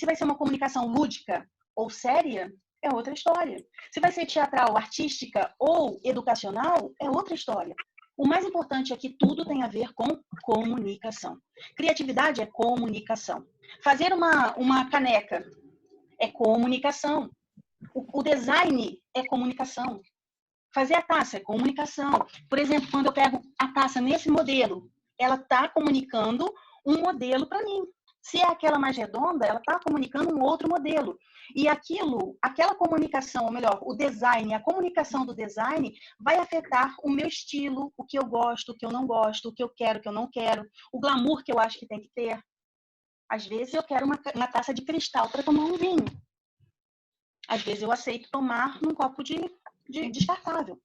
vai ser uma comunicação lúdica ou séria, é outra história. Se vai ser teatral, artística ou educacional, é outra história. O mais importante é que tudo tem a ver com comunicação. Criatividade é comunicação. Fazer uma caneca é comunicação. O design é comunicação. Fazer a taça é comunicação. Por exemplo, quando eu pego a taça nesse modelo, ela está comunicando um modelo para mim. Se é aquela mais redonda, ela está comunicando um outro modelo. E aquela comunicação, ou melhor, o design, a comunicação do design vai afetar o meu estilo, o que eu gosto, o que eu não gosto, o que eu quero, o que eu não quero, o glamour que eu acho que tem que ter. Às vezes eu quero uma taça de cristal para tomar um vinho. Às vezes eu aceito tomar num copo de descartável.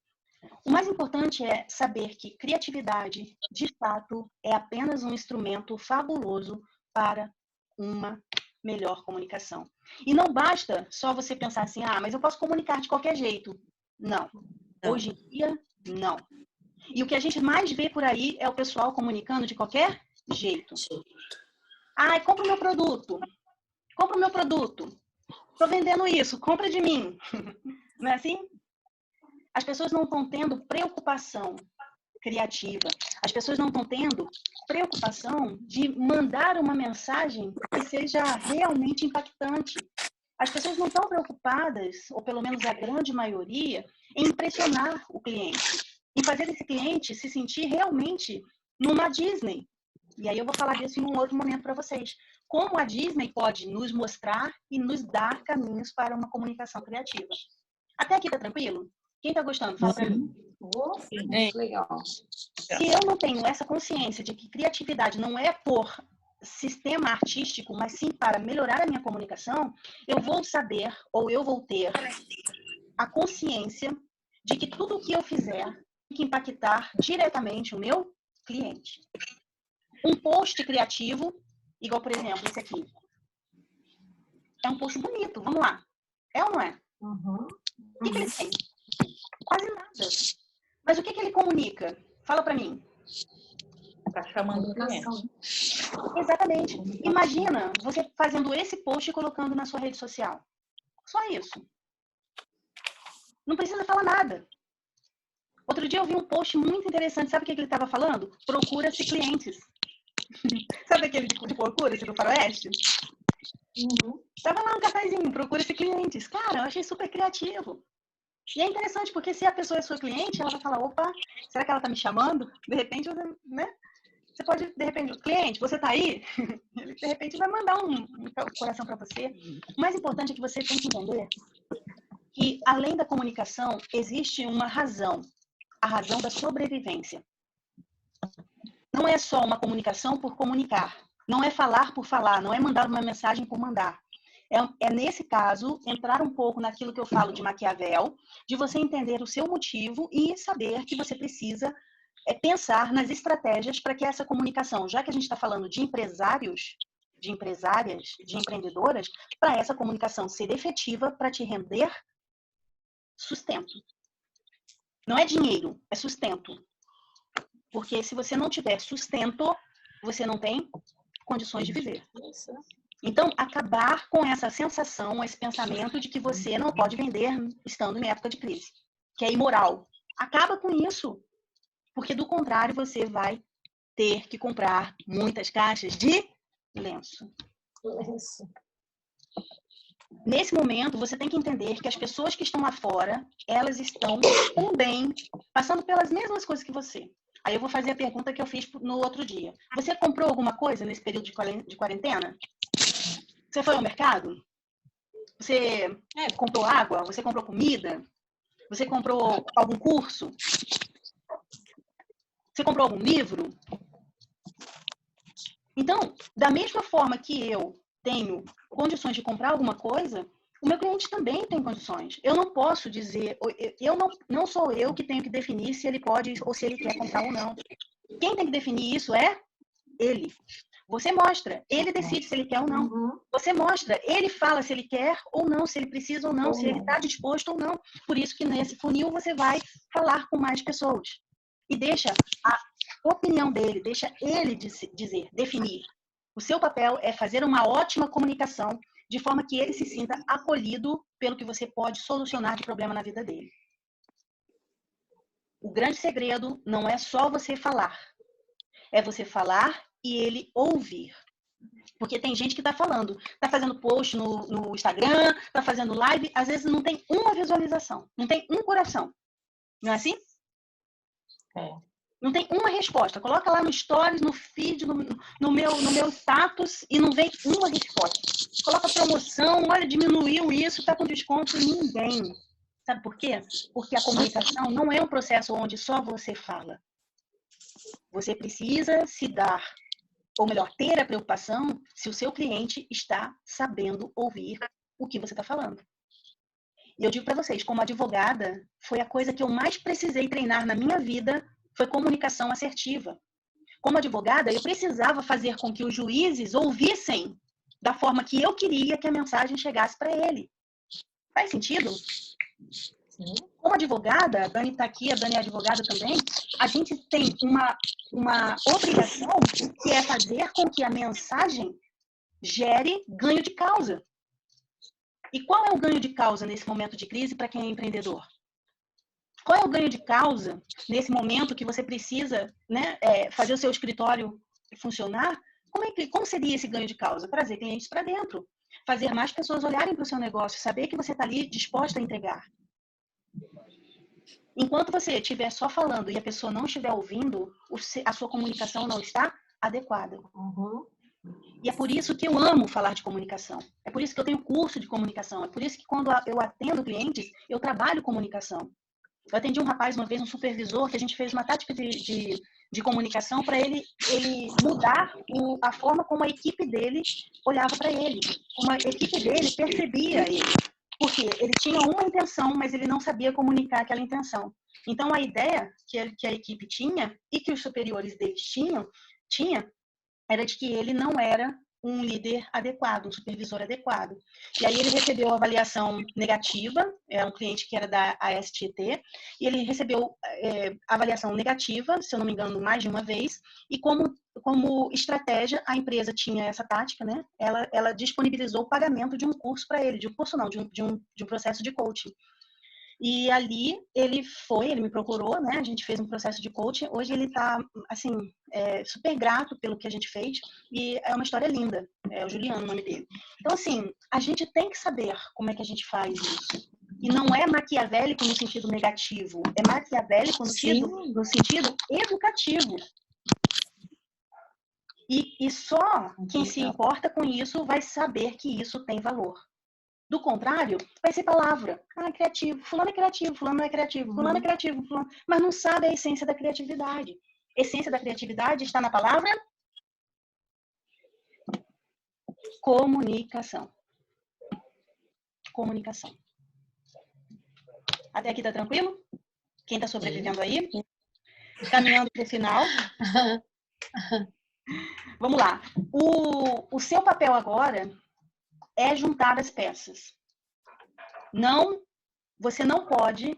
O mais importante é saber que criatividade, de fato, é apenas um instrumento fabuloso para uma melhor comunicação. E não basta só você pensar assim, mas eu posso comunicar de qualquer jeito. Não. Hoje em dia, não. E o que a gente mais vê por aí é o pessoal comunicando de qualquer jeito. Compra o meu produto. Compra o meu produto. Estou vendendo isso, compra de mim. Não é assim? As pessoas não estão tendo preocupação criativa. As pessoas não estão tendo preocupação de mandar uma mensagem que seja realmente impactante. As pessoas não estão preocupadas, ou pelo menos a grande maioria, em impressionar o cliente, em fazer esse cliente se sentir realmente numa Disney. E aí eu vou falar disso em um outro momento para vocês. Como a Disney pode nos mostrar e nos dar caminhos para uma comunicação criativa. Até aqui tá tranquilo? Quem tá gostando? Fala para mim. Muito legal. Se eu não tenho essa consciência de que criatividade não é por sistema artístico, mas sim para melhorar a minha comunicação, eu vou saber, ou eu vou ter a consciência de que tudo o que eu fizer tem que impactar diretamente o meu cliente. Um post criativo, igual, por exemplo, esse aqui. É um post bonito, vamos lá. É ou não é? Uhum. O que ele tem? Quase nada. Mas o que ele comunica? Fala pra mim. Tá chamando o cliente. Exatamente. Imagina você fazendo esse post e colocando na sua rede social. Só isso. Não precisa falar nada. Outro dia eu vi um post muito interessante. Sabe o que ele estava falando? Procura-se clientes. Sabe aquele de procura-se do faroeste? Uhum. Tava lá um cartazinho, procura-se clientes. Cara, eu achei super criativo. E é interessante porque se a pessoa é sua cliente, ela vai falar, opa, será que ela tá me chamando? De repente, né? Você pode, de repente, cliente, você tá aí? Ele, de repente, vai mandar um coração para você. O mais importante é que você tem que entender que, além da comunicação, existe uma razão. A razão da sobrevivência. Não é só uma comunicação por comunicar. Não é falar por falar. Não é mandar uma mensagem por mandar. É nesse caso, entrar um pouco naquilo que eu falo de Maquiavel, de você entender o seu motivo e saber que você precisa pensar nas estratégias para que essa comunicação, já que a gente está falando de empresários, de empresárias, de empreendedoras, para essa comunicação ser efetiva para te render sustento. Não é dinheiro, é sustento. Porque se você não tiver sustento, você não tem condições de viver. Então, acabar com essa sensação, esse pensamento de que você não pode vender estando em época de crise, que é imoral. Acaba com isso, porque do contrário você vai ter que comprar muitas caixas de lenço. Nesse momento, você tem que entender que as pessoas que estão lá fora, elas estão também passando pelas mesmas coisas que você. Aí eu vou fazer a pergunta que eu fiz no outro dia. Você comprou alguma coisa nesse período de quarentena? Você foi ao mercado? Você comprou água? Você comprou comida? Você comprou algum curso? Você comprou algum livro? Então, da mesma forma que eu tenho condições de comprar alguma coisa, o meu cliente também tem condições. Eu não posso dizer, não sou eu que tenho que definir se ele pode ou se ele quer comprar ou não. Quem tem que definir isso é ele. Você mostra, ele decide se ele quer ou não. Uhum. Você mostra, ele fala se ele quer ou não, se ele precisa ou não, se ele está disposto ou não. Por isso que nesse funil você vai falar com mais pessoas. E deixa a opinião dele, deixa ele dizer, definir. O seu papel é fazer uma ótima comunicação, de forma que ele se sinta acolhido pelo que você pode solucionar de problema na vida dele. O grande segredo não é só você falar. É você falar e ele ouvir. Porque tem gente que está falando, está fazendo post no Instagram, está fazendo live, às vezes não tem uma visualização, não tem um coração. Não é assim? É. Não tem uma resposta. Coloca lá no stories, no feed, no meu status e não vem uma resposta. Coloca promoção, olha, diminuiu isso, está com desconto, ninguém. Sabe por quê? Porque a comunicação não é um processo onde só você fala. Você precisa se dar, ou melhor, ter a preocupação se o seu cliente está sabendo ouvir o que você está falando. E eu digo para vocês, como advogada, foi a coisa que eu mais precisei treinar na minha vida, foi comunicação assertiva. Como advogada, eu precisava fazer com que os juízes ouvissem da forma que eu queria que a mensagem chegasse para ele. Faz sentido? Sim. Como advogada, a Dani está aqui, a Dani é advogada também, a gente tem uma obrigação que é fazer com que a mensagem gere ganho de causa. E qual é o ganho de causa nesse momento de crise para quem é empreendedor? Qual é o ganho de causa nesse momento que você precisa, né, fazer o seu escritório funcionar? Como seria esse ganho de causa? Trazer clientes para dentro. Fazer mais pessoas olharem para o seu negócio, saber que você está ali disposta a entregar. Enquanto você estiver só falando e a pessoa não estiver ouvindo, a sua comunicação não está adequada. Uhum. E é por isso que eu amo falar de comunicação. É por isso que eu tenho curso de comunicação. É por isso que quando eu atendo clientes, eu trabalho comunicação. Eu atendi um rapaz uma vez, um supervisor, que a gente fez uma tática de comunicação para ele mudar a forma como a equipe dele olhava para ele. Como a equipe dele percebia ele. Porque ele tinha uma intenção, mas ele não sabia comunicar aquela intenção. Então, a ideia que a equipe tinha e que os superiores deles tinha era de que ele não era um líder adequado, um supervisor adequado. E aí ele recebeu a avaliação negativa, é um cliente que era da ASTT, e ele recebeu avaliação negativa, se eu não me engano, mais de uma vez, e como estratégia, a empresa tinha essa tática, né? Ela disponibilizou o pagamento de um curso para ele, de um curso não, de um processo de coaching. E ali ele me procurou, né? A gente fez um processo de coaching. Hoje ele está, assim, super grato pelo que a gente fez e é uma história linda. É o Juliano o nome dele. Então, assim, a gente tem que saber como é que a gente faz isso. E não é maquiavélico no sentido negativo, é maquiavélico no sentido educativo. E só quem se importa com isso vai saber que isso tem valor. Do contrário, vai ser palavra. Ah, criativo. Fulano é criativo, fulano não é criativo. Fulano é criativo, fulano... Mas não sabe a essência da criatividade. A essência da criatividade está na palavra comunicação. Comunicação. Até aqui tá tranquilo? Quem tá sobrevivendo aí? Caminhando para o final. Vamos lá. O seu papel agora é juntar as peças. Você não pode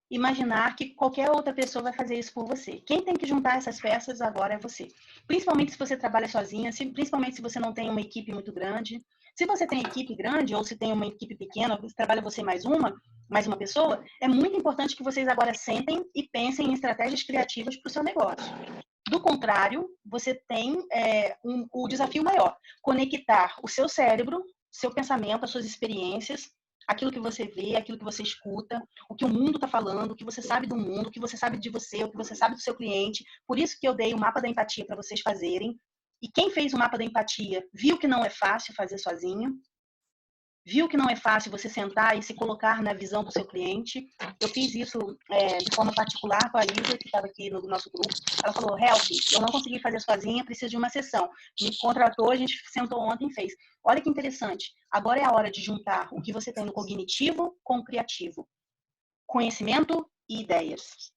imaginar que qualquer outra pessoa vai fazer isso por você. Quem tem que juntar essas peças agora é você. Principalmente se você trabalha sozinha, principalmente se você não tem uma equipe muito grande. Se você tem equipe grande ou se tem uma equipe pequena, trabalha você mais uma pessoa, é muito importante que vocês agora sentem e pensem em estratégias criativas para o seu negócio. Do contrário, você tem o desafio maior, conectar o seu cérebro, seu pensamento, as suas experiências, aquilo que você vê, aquilo que você escuta, o que o mundo está falando, o que você sabe do mundo, o que você sabe de você, o que você sabe do seu cliente. Por isso que eu dei o mapa da empatia para vocês fazerem. E quem fez o mapa da empatia viu que não é fácil fazer sozinho. Viu que não é fácil você sentar e se colocar na visão do seu cliente. Eu fiz isso de forma particular com a Isa, que estava aqui no nosso grupo. Ela falou, help, eu não consegui fazer sozinha, preciso de uma sessão. Me contratou, a gente sentou ontem e fez. Olha que interessante. Agora é a hora de juntar o que você tem no cognitivo com o criativo. Conhecimento e ideias.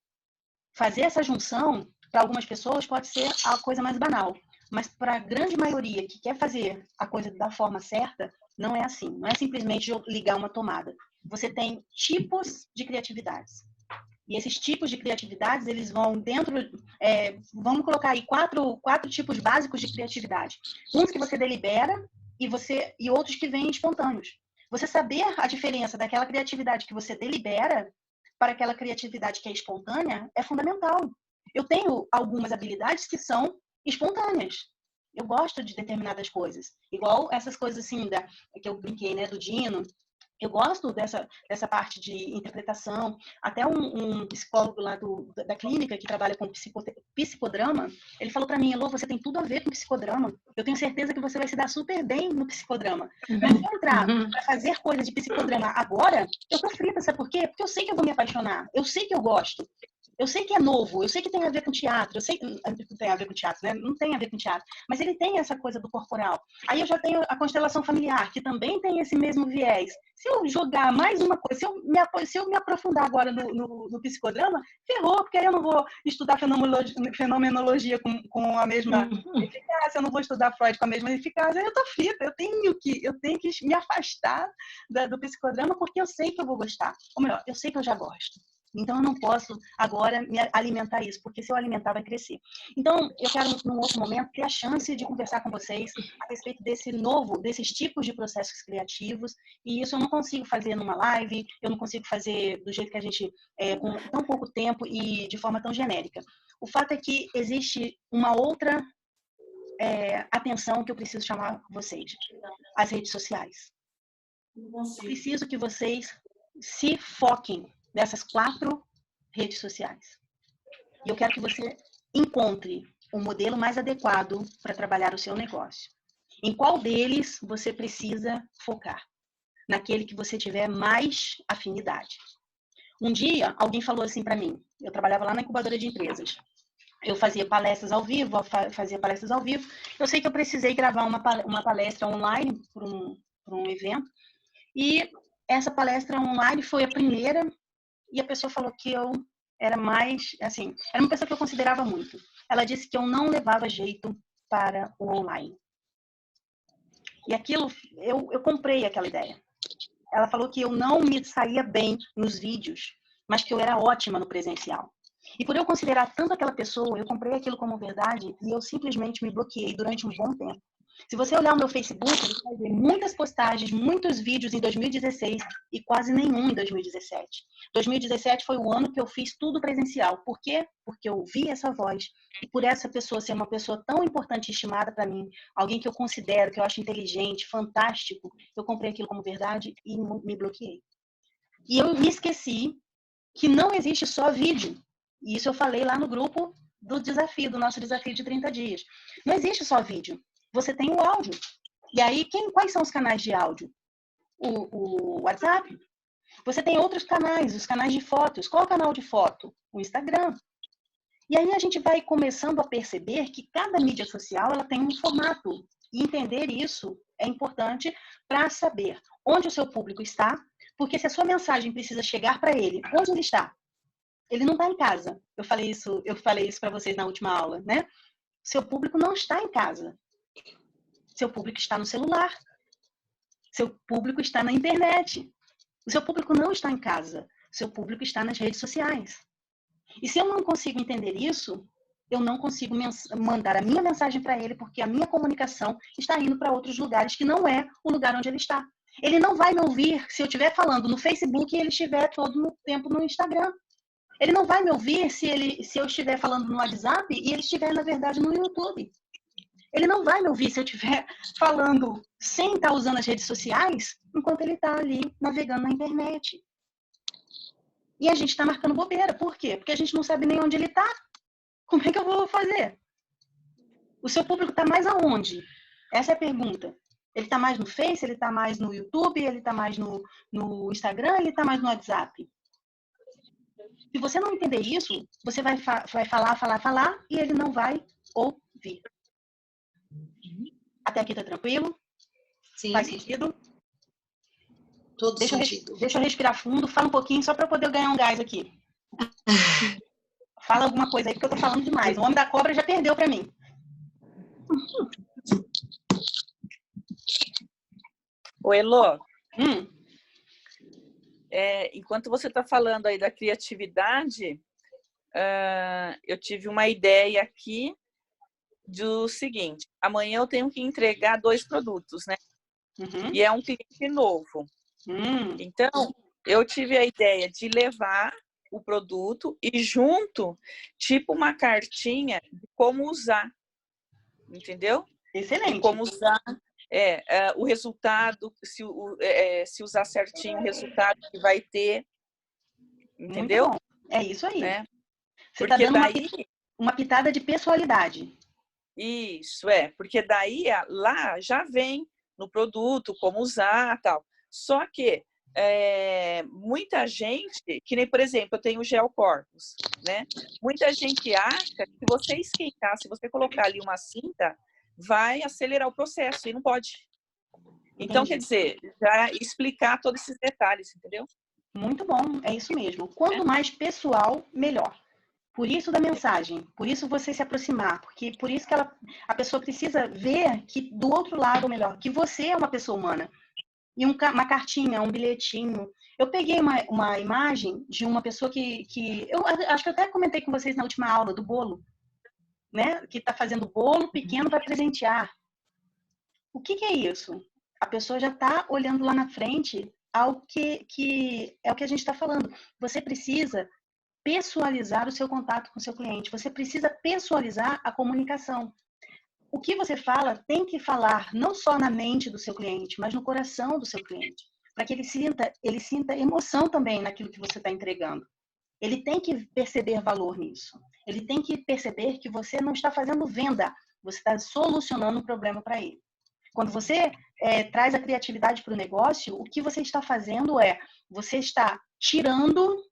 Fazer essa junção, para algumas pessoas, pode ser a coisa mais banal. Mas para a grande maioria que quer fazer a coisa da forma certa, não é assim. Não é simplesmente ligar uma tomada. Você tem tipos de criatividades. E esses tipos de criatividades, eles vão dentro... vamos colocar aí quatro tipos básicos de criatividade. Uns que você delibera e outros que vêm espontâneos. Você saber a diferença daquela criatividade que você delibera para aquela criatividade que é espontânea é fundamental. Eu tenho algumas habilidades que são espontâneas. Eu gosto de determinadas coisas. Igual essas coisas assim, que eu brinquei, né, do Dino. Eu gosto dessa parte de interpretação. Até um psicólogo lá da clínica que trabalha com psicodrama, ele falou para mim: Elô, você tem tudo a ver com psicodrama. Eu tenho certeza que você vai se dar super bem no psicodrama. Mas se eu entrar para fazer coisas de psicodrama agora, eu tô frita, sabe por quê? Porque eu sei que eu vou me apaixonar. Eu sei que eu gosto. Eu sei que é novo, eu sei que tem a ver com teatro, eu sei que não tem a ver com teatro, né? Não tem a ver com teatro, mas ele tem essa coisa do corporal. Aí eu já tenho a constelação familiar, que também tem esse mesmo viés. Se eu jogar mais uma coisa, se eu me aprofundar agora no psicodrama, ferrou, porque aí eu não vou estudar fenomenologia com a mesma eficácia, eu não vou estudar Freud com a mesma eficácia, aí eu tô frita, eu tenho que me afastar do psicodrama, porque eu sei que eu vou gostar. Ou melhor, eu sei que eu já gosto. Então, eu não posso agora me alimentar isso, porque se eu alimentar, vai crescer. Então, eu quero, num outro momento, ter a chance de conversar com vocês a respeito desses tipos de processos criativos, e isso eu não consigo fazer numa live, eu não consigo fazer do jeito que a gente, com tão pouco tempo e de forma tão genérica. O fato é que existe uma outra atenção que eu preciso chamar vocês, as redes sociais. Eu preciso que vocês se foquem dessas 4 redes sociais. E eu quero que você encontre o modelo mais adequado para trabalhar o seu negócio. Em qual deles você precisa focar? Naquele que você tiver mais afinidade. Um dia, alguém falou assim para mim, eu trabalhava lá na incubadora de empresas. Eu fazia palestras ao vivo, Eu sei que eu precisei gravar uma palestra online para um evento. E essa palestra online foi a primeira. E a pessoa falou que eu era mais, assim, era uma pessoa que eu considerava muito. Ela disse que eu não levava jeito para o online. E aquilo, eu comprei aquela ideia. Ela falou que eu não me saía bem nos vídeos, mas que eu era ótima no presencial. E por eu considerar tanto aquela pessoa, eu comprei aquilo como verdade e eu simplesmente me bloqueei durante um bom tempo. Se você olhar o meu Facebook, você vai ver muitas postagens, muitos vídeos em 2016 e quase nenhum em 2017. 2017 foi o ano que eu fiz tudo presencial. Por quê? Porque eu ouvi essa voz. E por essa pessoa ser uma pessoa tão importante e estimada para mim, alguém que eu considero, que eu acho inteligente, fantástico, eu comprei aquilo como verdade e me bloqueei. E eu me esqueci que não existe só vídeo. E isso eu falei lá no grupo do nosso desafio de 30 dias. Não existe só vídeo. Você tem o áudio. E aí, quais são os canais de áudio? O WhatsApp. Você tem outros canais, os canais de fotos. Qual é o canal de foto? O Instagram. E aí a gente vai começando a perceber que cada mídia social ela tem um formato. E entender isso é importante para saber onde o seu público está, porque se a sua mensagem precisa chegar para ele, onde ele está? Ele não está em casa. Eu falei isso para vocês na última aula, né? Seu público não está em casa. Seu público está no celular. Seu público está na internet. O seu público não está em casa. Seu público está nas redes sociais. E se eu não consigo entender isso, eu não consigo mandar a minha mensagem para ele, porque a minha comunicação está indo para outros lugares que não é o lugar onde ele está. Ele não vai me ouvir se eu estiver falando no Facebook e ele estiver todo o tempo no Instagram. Ele não vai me ouvir se eu estiver falando no WhatsApp e ele estiver, na verdade, no YouTube. Ele não vai me ouvir se eu estiver falando sem estar usando as redes sociais, enquanto ele está ali navegando na internet. E a gente está marcando bobeira. Por quê? Porque a gente não sabe nem onde ele está. Como é que eu vou fazer? O seu público está mais aonde? Essa é a pergunta. Ele está mais no Face? Ele está mais no YouTube? Ele está mais no Instagram? Ele está mais no WhatsApp? Se você não entender isso, você vai falar e ele não vai ouvir. Até aqui tá tranquilo? Sim. Faz sentido? Todo sentido. Deixa eu respirar fundo, fala um pouquinho só para eu poder ganhar um gás aqui. Fala alguma coisa aí, porque eu tô falando demais. O Homem da Cobra já perdeu para mim. Ô, Elô, Hum, enquanto você está falando aí da criatividade, eu tive uma ideia aqui do seguinte: amanhã eu tenho que entregar 2 produtos, né? uhum, E é um cliente novo. Então, eu tive a ideia de levar o produto e junto, tipo uma cartinha de como usar, entendeu? De excelente. como usar o resultado, se usar certinho o resultado que vai ter, Muito entendeu? bom. É isso aí. Né? Você está Porque dando daí, uma pitada de pessoalidade. isso, porque daí lá já vem no produto como usar, tal. Só que muita gente, que nem, por exemplo, eu tenho gel corpus, né? Muita gente acha que se você esquentar, se você colocar ali uma cinta, vai acelerar o processo, e não pode. Então, Entendi. quer dizer, já explicar todos esses detalhes, entendeu? Muito bom, é isso mesmo. Quanto mais pessoal, melhor. Por isso da mensagem, por isso você se aproximar, porque por isso que a pessoa precisa ver que do outro lado, ou melhor, que você é uma pessoa humana. E uma cartinha, um bilhetinho. Eu peguei uma imagem de uma pessoa que eu acho que eu até comentei com vocês na última aula do bolo, né? Que está fazendo bolo pequeno para presentear. O que é isso? A pessoa já está olhando lá na frente ao que é o que a gente está falando. Você precisa pessoalizar o seu contato com o seu cliente. Você precisa pessoalizar a comunicação. O que você fala tem que falar não só na mente do seu cliente, mas no coração do seu cliente, para que ele sinta emoção também naquilo que você está entregando. Ele tem que perceber valor nisso. Ele tem que perceber que você não está fazendo venda, você está solucionando um problema para ele. Quando você traz a criatividade para o negócio, o que você está fazendo você está tirando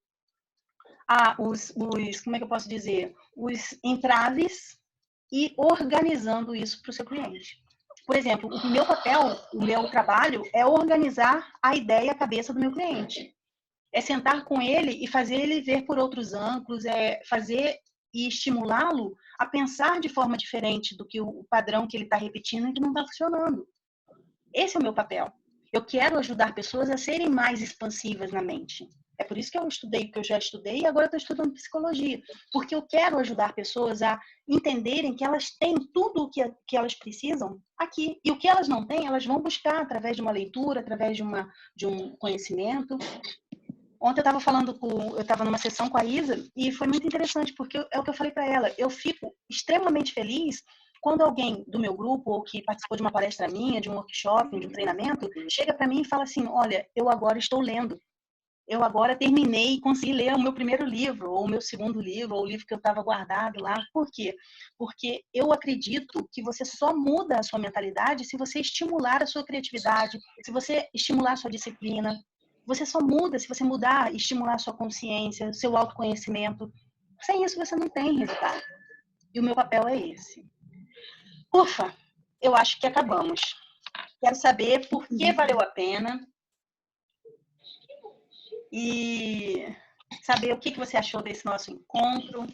como é que eu posso dizer? Os entraves e organizando isso para o seu cliente. Por exemplo, o meu papel, o meu trabalho é organizar a ideia, a cabeça do meu cliente. É sentar com ele e fazer ele ver por outros ângulos, fazer e estimulá-lo a pensar de forma diferente do que o padrão que ele está repetindo e que não está funcionando. Esse é o meu papel. Eu quero ajudar pessoas a serem mais expansivas na mente. É por isso que eu estudei o que eu já estudei e agora estou estudando psicologia. Porque eu quero ajudar pessoas a entenderem que elas têm tudo o que elas precisam aqui. E o que elas não têm, elas vão buscar através de uma leitura, através de um conhecimento. Ontem eu estava numa sessão com a Isa e foi muito interessante, porque é o que eu falei para ela. Eu fico extremamente feliz quando alguém do meu grupo, ou que participou de uma palestra minha, de um workshop, de um treinamento, chega para mim e fala assim: olha, eu agora estou lendo. Eu agora terminei e consegui ler o meu primeiro livro, ou o meu segundo livro, ou o livro que eu estava guardado lá. Por quê? Porque eu acredito que você só muda a sua mentalidade se você estimular a sua criatividade, se você estimular a sua disciplina. Você só muda se você mudar, estimular a sua consciência, seu autoconhecimento. Sem isso, você não tem resultado. E o meu papel é esse. Ufa, eu acho que acabamos. Quero saber por que valeu a pena e saber o que você achou desse nosso encontro.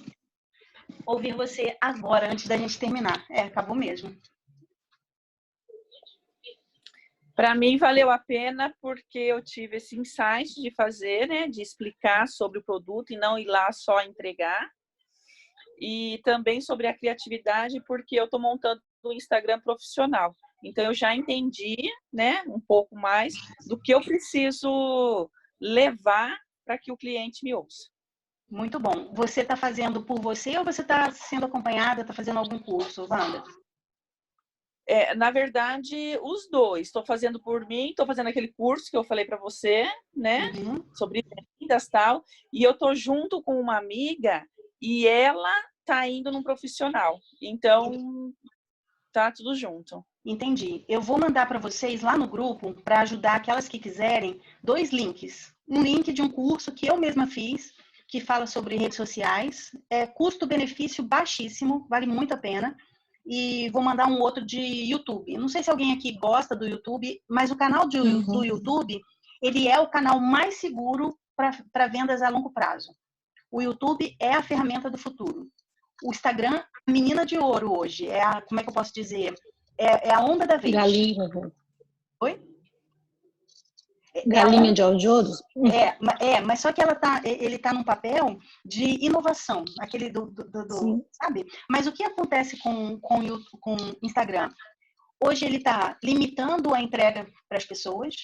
Ouvir você agora, antes da gente terminar. Acabou mesmo. Para mim, valeu a pena porque eu tive esse insight de fazer, né, de explicar sobre o produto e não ir lá só entregar. E também sobre a criatividade, porque eu estou montando um Instagram profissional. Então, eu já entendi, né, um pouco mais do que eu preciso levar para que o cliente me ouça. Muito bom. Você está fazendo por você ou você está sendo acompanhada, está fazendo algum curso, Wanda? Na verdade, os dois. Estou fazendo por mim, estou fazendo aquele curso que eu falei para você, né? Uhum. Sobre vendas e tal. E eu estou junto com uma amiga e ela está indo num profissional. Então, tá tudo junto. Entendi. Eu vou mandar para vocês lá no grupo, para ajudar aquelas que quiserem, 2 links. Um link de um curso que eu mesma fiz, que fala sobre redes sociais. Custo-benefício baixíssimo, vale muito a pena. E vou mandar um outro de YouTube. Não sei se alguém aqui gosta do YouTube, mas o canal do YouTube, ele é o canal mais seguro para vendas a longo prazo. O YouTube é a ferramenta do futuro. O Instagram menina de ouro hoje. Como é que eu posso dizer? É a onda da vez. Galinha. Oi? Galinha de ouro? Mas só que ele tá num papel de inovação, aquele sabe? Mas o que acontece com Instagram? Hoje ele está limitando a entrega para as pessoas,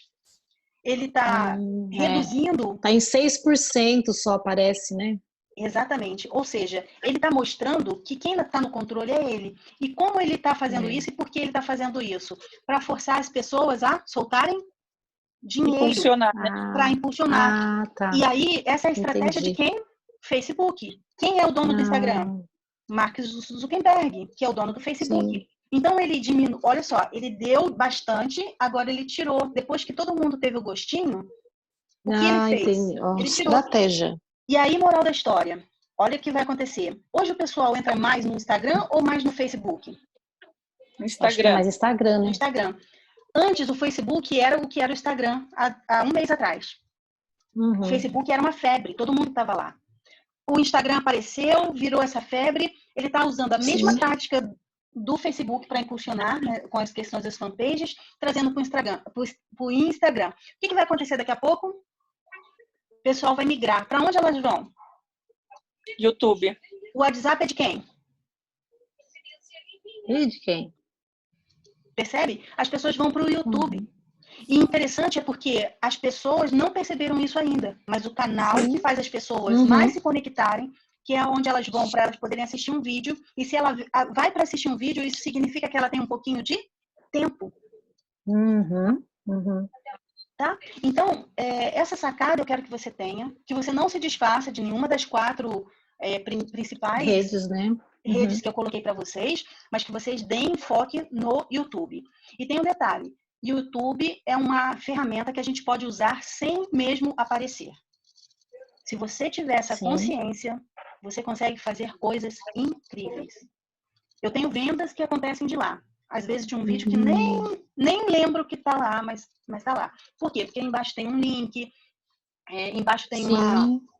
ele está reduzindo... Está em 6% só aparece, né? Exatamente. Ou seja, ele está mostrando que quem está no controle é ele. E como ele está fazendo isso e por que ele está fazendo isso? Para forçar as pessoas a soltarem dinheiro. Impulsionar, né? Para impulsionar. Tá. E aí, essa é a estratégia de quem? Facebook. Quem é o dono do Instagram? Mark Zuckerberg, que é o dono do Facebook. Sim. Então, ele diminuiu, olha só, ele deu bastante, agora ele tirou. Depois que todo mundo teve o gostinho, o que ele fez? Entendi. Ele tirou. Estratégia. E aí, moral da história, olha o que vai acontecer. Hoje o pessoal entra mais no Instagram ou mais no Facebook? No Instagram. Mais Instagram, né? No Instagram. Antes, o Facebook era o que era o Instagram há um mês atrás. O Facebook era uma febre, todo mundo estava lá. O Instagram apareceu, virou essa febre, ele está usando a mesma tática do Facebook para impulsionar, né, com as questões das fanpages, trazendo para o Instagram. O que vai acontecer daqui a pouco? O pessoal vai migrar. Para onde elas vão? YouTube. O WhatsApp é de quem? E de quem? Percebe? As pessoas vão para o YouTube. E interessante é porque as pessoas não perceberam isso ainda, mas o canal que faz as pessoas mais se conectarem, que é onde elas vão para elas poderem assistir um vídeo, e se ela vai para assistir um vídeo, isso significa que ela tem um pouquinho de tempo. Tá? Então, essa sacada eu quero que você tenha, que você não se desfaça de nenhuma das 4 principais redes, né? Redes que eu coloquei para vocês, mas que vocês deem enfoque no YouTube. E tem um detalhe, YouTube é uma ferramenta que a gente pode usar sem mesmo aparecer. Se você tiver essa consciência, você consegue fazer coisas incríveis. Eu tenho vendas que acontecem de lá. Às vezes de um vídeo que nem lembro que está lá, mas está lá. Por quê? Porque embaixo tem um link, embaixo tem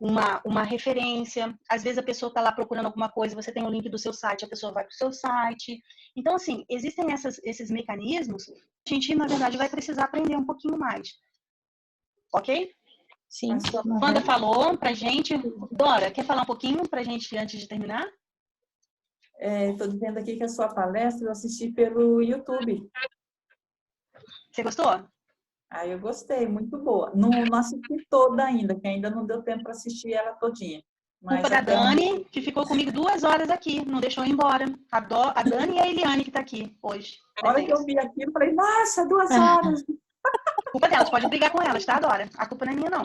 uma referência. Às vezes a pessoa está lá procurando alguma coisa, você tem o link do seu site, a pessoa vai para o seu site. Então, assim, existem esses mecanismos que a gente, na verdade, vai precisar aprender um pouquinho mais. Ok? Sim. A Wanda falou pra gente. Dora, quer falar um pouquinho pra gente antes de terminar? Estou dizendo aqui que a sua palestra eu assisti pelo YouTube. Você gostou? Eu gostei, muito boa. Não assisti toda ainda, que ainda não deu tempo para assistir ela todinha. Mas culpa da Dani, que ficou comigo 2 horas aqui, não deixou ir embora. A Dani e a Eliane que tá aqui hoje. Na hora que eu vi aqui, eu falei, nossa, 2 horas! Culpa delas, pode brigar com elas, tá, Dora? A culpa não é minha, não.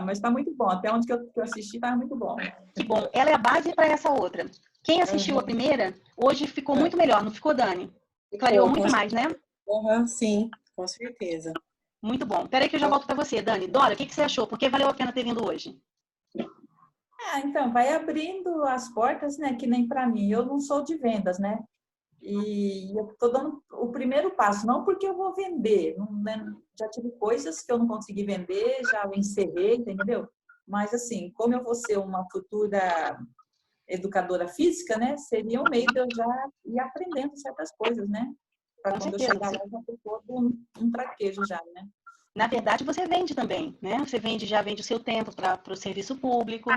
Mas tá muito bom. Até onde que eu assisti, tá muito bom. Que bom. Ela é a base para essa outra. Quem assistiu a primeira, hoje ficou muito melhor, não ficou, Dani? Clareou muito mais, né? Sim, com certeza. Muito bom. Peraí que eu já volto para você, Dani. Dora, o que você achou? Por que valeu a pena ter vindo hoje? Então, vai abrindo as portas, né? Que nem para mim. Eu não sou de vendas, né? E eu estou dando o primeiro passo, não porque eu vou vender. Já tive coisas que eu não consegui vender, já encerrei, entendeu? Mas, assim, como eu vou ser uma futura educadora física, né? Seria um meio de eu já ir aprendendo certas coisas, né? Para quando eu chegar lá, já ter todo um traquejo já, né? Na verdade, você vende também, né? Você já vende o seu tempo para o serviço público.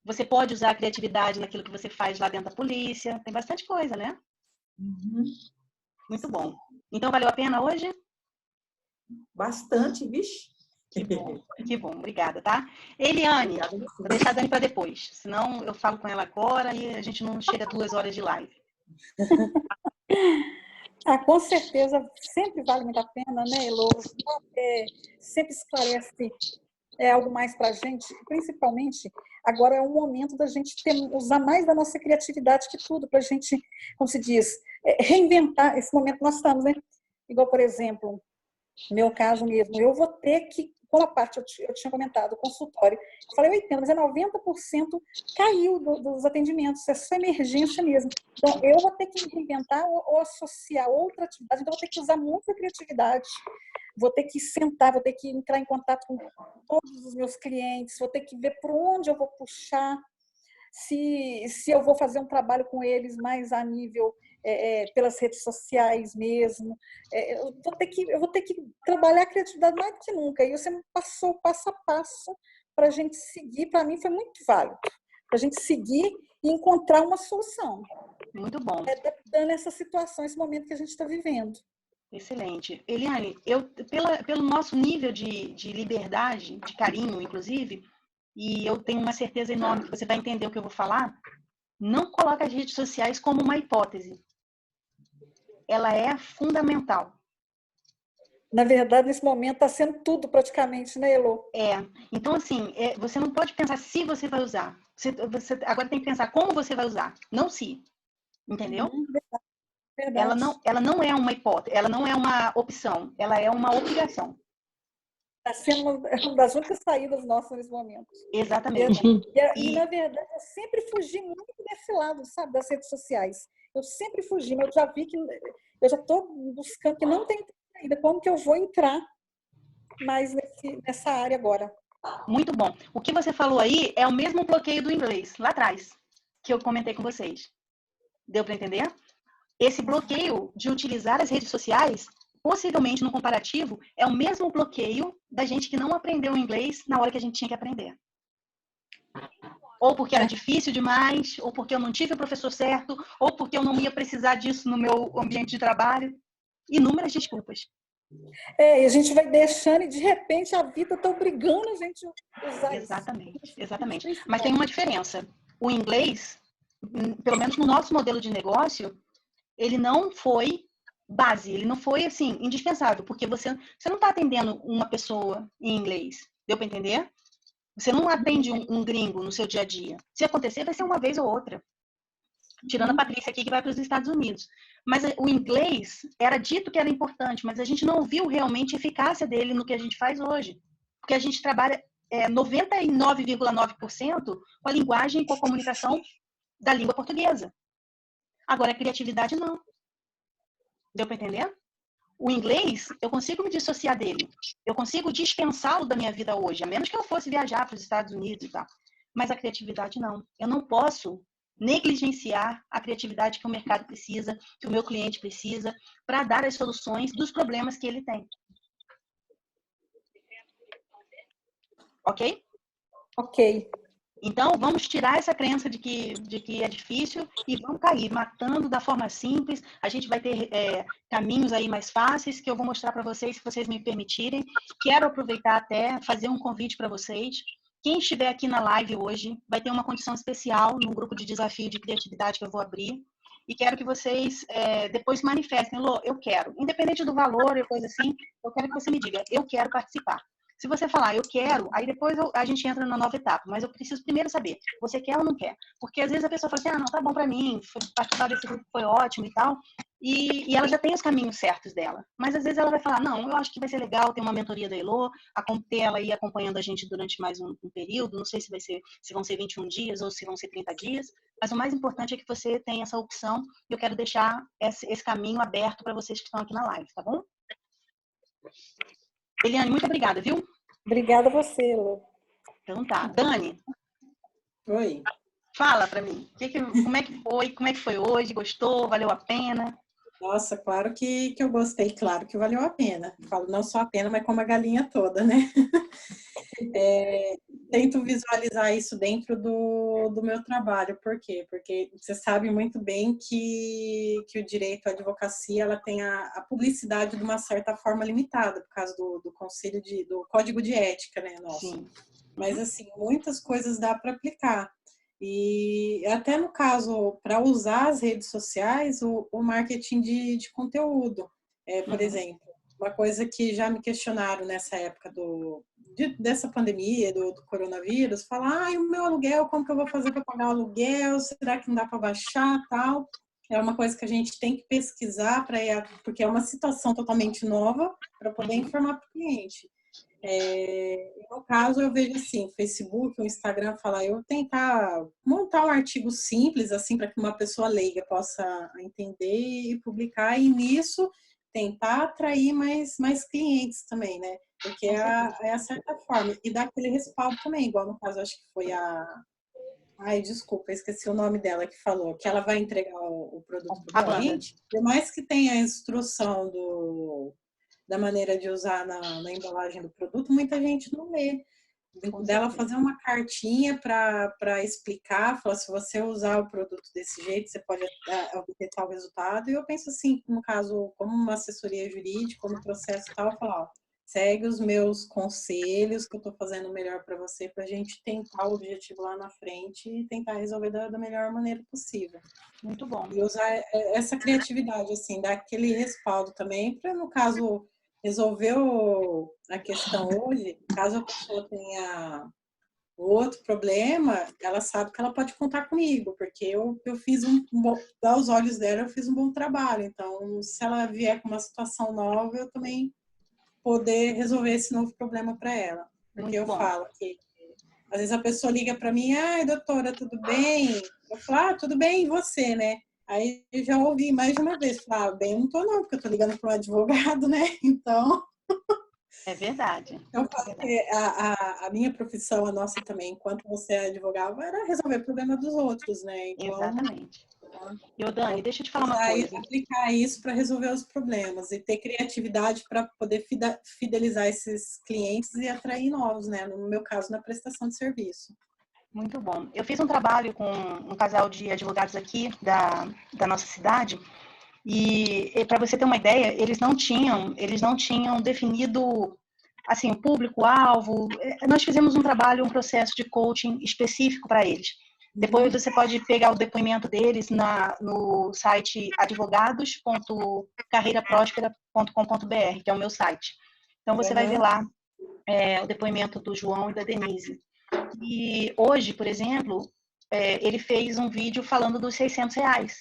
Você pode usar a criatividade naquilo que você faz lá dentro da polícia. Tem bastante coisa, né? Muito bom. Então, valeu a pena hoje? Bastante, vixe. Que bom, obrigada, tá? Eliane, vou deixar a Dani para depois, senão eu falo com ela agora e a gente não chega a 2 horas de live. Com certeza, sempre vale muito a pena, né, Elô? Sempre esclarece algo mais para a gente, principalmente agora é o momento da gente usar mais da nossa criatividade que tudo, para a gente, como se diz, reinventar esse momento que nós estamos, né? Igual, por exemplo, no meu caso mesmo, eu vou ter que, como a parte eu tinha comentado, o consultório, eu falei 80%, mas 90% caiu dos atendimentos, é só emergência mesmo. Então, eu vou ter que me reinventar ou associar outra atividade, então, eu vou ter que usar muita criatividade, vou ter que sentar, vou ter que entrar em contato com todos os meus clientes, vou ter que ver por onde eu vou puxar se eu vou fazer um trabalho com eles mais a nível pelas redes sociais mesmo. Eu vou ter que trabalhar a criatividade mais do que nunca. E você me passou passo a passo para a gente seguir. Para mim foi muito válido. Para a gente seguir e encontrar uma solução. Muito bom. Adaptando essa situação, esse momento que a gente está vivendo. Excelente. Eliane, pelo nosso nível de liberdade, de carinho, inclusive, e eu tenho uma certeza enorme que você vai entender o que eu vou falar, não coloque as redes sociais como uma hipótese. Ela é fundamental. Na verdade, nesse momento está sendo tudo praticamente, né, Elô? Então, assim, você não pode pensar se você vai usar. Você agora tem que pensar como você vai usar, não se. Entendeu? Verdade. Ela não é uma hipótese, ela não é uma opção, ela é uma obrigação. Está sendo uma das únicas saídas nossas nesse momento. Exatamente. E, na verdade, eu sempre fugi muito desse lado, sabe, das redes sociais. Eu sempre fugi, mas eu já vi que eu já estou buscando que não tem saída. Como que eu vou entrar mais nessa área agora? Muito bom. O que você falou aí é o mesmo bloqueio do inglês, lá atrás, que eu comentei com vocês. Deu para entender? Esse bloqueio de utilizar as redes sociais, possivelmente no comparativo, é o mesmo bloqueio da gente que não aprendeu inglês na hora que a gente tinha que aprender. Ou porque era difícil demais, ou porque eu não tive o professor certo, ou porque eu não ia precisar disso no meu ambiente de trabalho. Inúmeras desculpas. E a gente vai deixando e, de repente, a vida está obrigando a gente a usar Exatamente, isso. exatamente. Mas tem uma diferença. O inglês, pelo menos no nosso modelo de negócio, ele não foi base, ele não foi, assim, indispensável, porque você não está atendendo uma pessoa em inglês. Deu para entender? Você não atende um gringo no seu dia a dia. Se acontecer, vai ser uma vez ou outra. Tirando a Patrícia aqui, que vai para os Estados Unidos. Mas o inglês era dito que era importante, mas a gente não viu realmente a eficácia dele no que a gente faz hoje. Porque a gente trabalha 99,9% com a linguagem e com a comunicação da língua portuguesa. Agora, a criatividade não. Deu para entender? O inglês, eu consigo me dissociar dele. Eu consigo dispensá-lo da minha vida hoje, a menos que eu fosse viajar para os Estados Unidos e tal. Mas a criatividade não. Eu não posso negligenciar a criatividade que o mercado precisa, que o meu cliente precisa, para dar as soluções dos problemas que ele tem. Ok? Ok. Então, vamos tirar essa crença de que é difícil e vamos cair, matando da forma simples. A gente vai ter caminhos aí mais fáceis que eu vou mostrar para vocês, se vocês me permitirem. Quero aproveitar até fazer um convite para vocês. Quem estiver aqui na live hoje vai ter uma condição especial no grupo de desafio de criatividade que eu vou abrir. E quero que vocês depois manifestem. Lô, eu quero. Independente do valor ou coisa assim, eu quero que você me diga, eu quero participar. Se você falar, eu quero, aí depois a gente entra na nova etapa. Mas eu preciso primeiro saber, você quer ou não quer? Porque às vezes a pessoa fala assim, não, tá bom para mim, participar desse grupo foi ótimo e tal. E ela já tem os caminhos certos dela. Mas às vezes ela vai falar, não, eu acho que vai ser legal ter uma mentoria da Elô, ter ela aí acompanhando a gente durante mais um período. Não sei se vão ser 21 dias ou se vão ser 30 dias. Mas o mais importante é que você tenha essa opção. E eu quero deixar esse caminho aberto para vocês que estão aqui na live, tá bom? Eliane, muito obrigada, viu? Obrigada a você, Lu. Então tá. Dani. Oi. Fala pra mim. Como é que foi? Como é que foi hoje? Gostou? Valeu a pena? Nossa, claro que eu gostei, claro que valeu a pena. Falo não só a pena, mas como a galinha toda, né? Tento visualizar isso dentro do meu trabalho. Por quê? Porque você sabe muito bem que o direito à advocacia ela tem a publicidade de uma certa forma limitada, por causa do conselho do código de ética, né, nosso. Sim. Mas, assim, muitas coisas dá para aplicar. E até no caso, para usar as redes sociais, o marketing de conteúdo, por exemplo, uma coisa que já me questionaram nessa época dessa pandemia, do coronavírus, falar, o meu aluguel, como que eu vou fazer para pagar o aluguel? Será que não dá para baixar, tal? É uma coisa que a gente tem que pesquisar, porque é uma situação totalmente nova, para poder informar para o cliente. No caso, eu vejo assim, o Facebook, o Instagram, eu tentar montar um artigo simples, assim, para que uma pessoa leiga possa entender e publicar, e nisso tentar atrair mais clientes também, né? Porque é a certa forma. E dar aquele respaldo também, igual no caso, acho que foi a Ai, desculpa, esqueci o nome dela que falou, que ela vai entregar o produto A para o Wanda. cliente. Por mais que tenha a instrução da maneira de usar na embalagem do produto, muita gente não lê. Dela fazer uma cartinha para explicar, falar, se você usar o produto desse jeito, você pode obter tal resultado. E eu penso assim, no caso, como uma assessoria jurídica, como processo e tal, eu falo, ó, segue os meus conselhos, que eu estou fazendo o melhor para você, para a gente tentar o objetivo lá na frente e tentar resolver da melhor maneira possível. Muito bom. E usar essa criatividade, assim, dar aquele respaldo também, para, no caso, resolver a questão hoje, caso a pessoa tenha outro problema, ela sabe que ela pode contar comigo, porque eu fiz aos olhos dela, eu fiz um bom trabalho. Então, se ela vier com uma situação nova, eu também poder resolver esse novo problema para ela. Porque eu falo que, às vezes a pessoa liga para mim, ai, doutora, tudo bem? Eu falo, tudo bem, e você, né? Aí eu já ouvi mais de uma vez, falar, bem, eu não tô não, porque eu tô ligando para um advogado, né? Então... É verdade. Eu falo que a minha profissão, a nossa também, enquanto você é advogado, era resolver o problema dos outros, né? Então, exatamente. E, Dani, deixa eu te falar uma coisa. Aplicar isso para resolver os problemas e ter criatividade para poder fidelizar esses clientes e atrair novos, né? No meu caso, na prestação de serviço. Muito bom. Eu fiz um trabalho com um casal de advogados aqui da nossa cidade e para você ter uma ideia, eles não tinham definido assim o público-alvo. Nós fizemos um processo de coaching específico para eles. Depois você pode pegar o depoimento deles no site advogados.carreiraprospera.com.br, que é o meu site. Então você vai ver lá o depoimento do João e da Denise. E hoje, por exemplo, ele fez um vídeo falando dos R$600.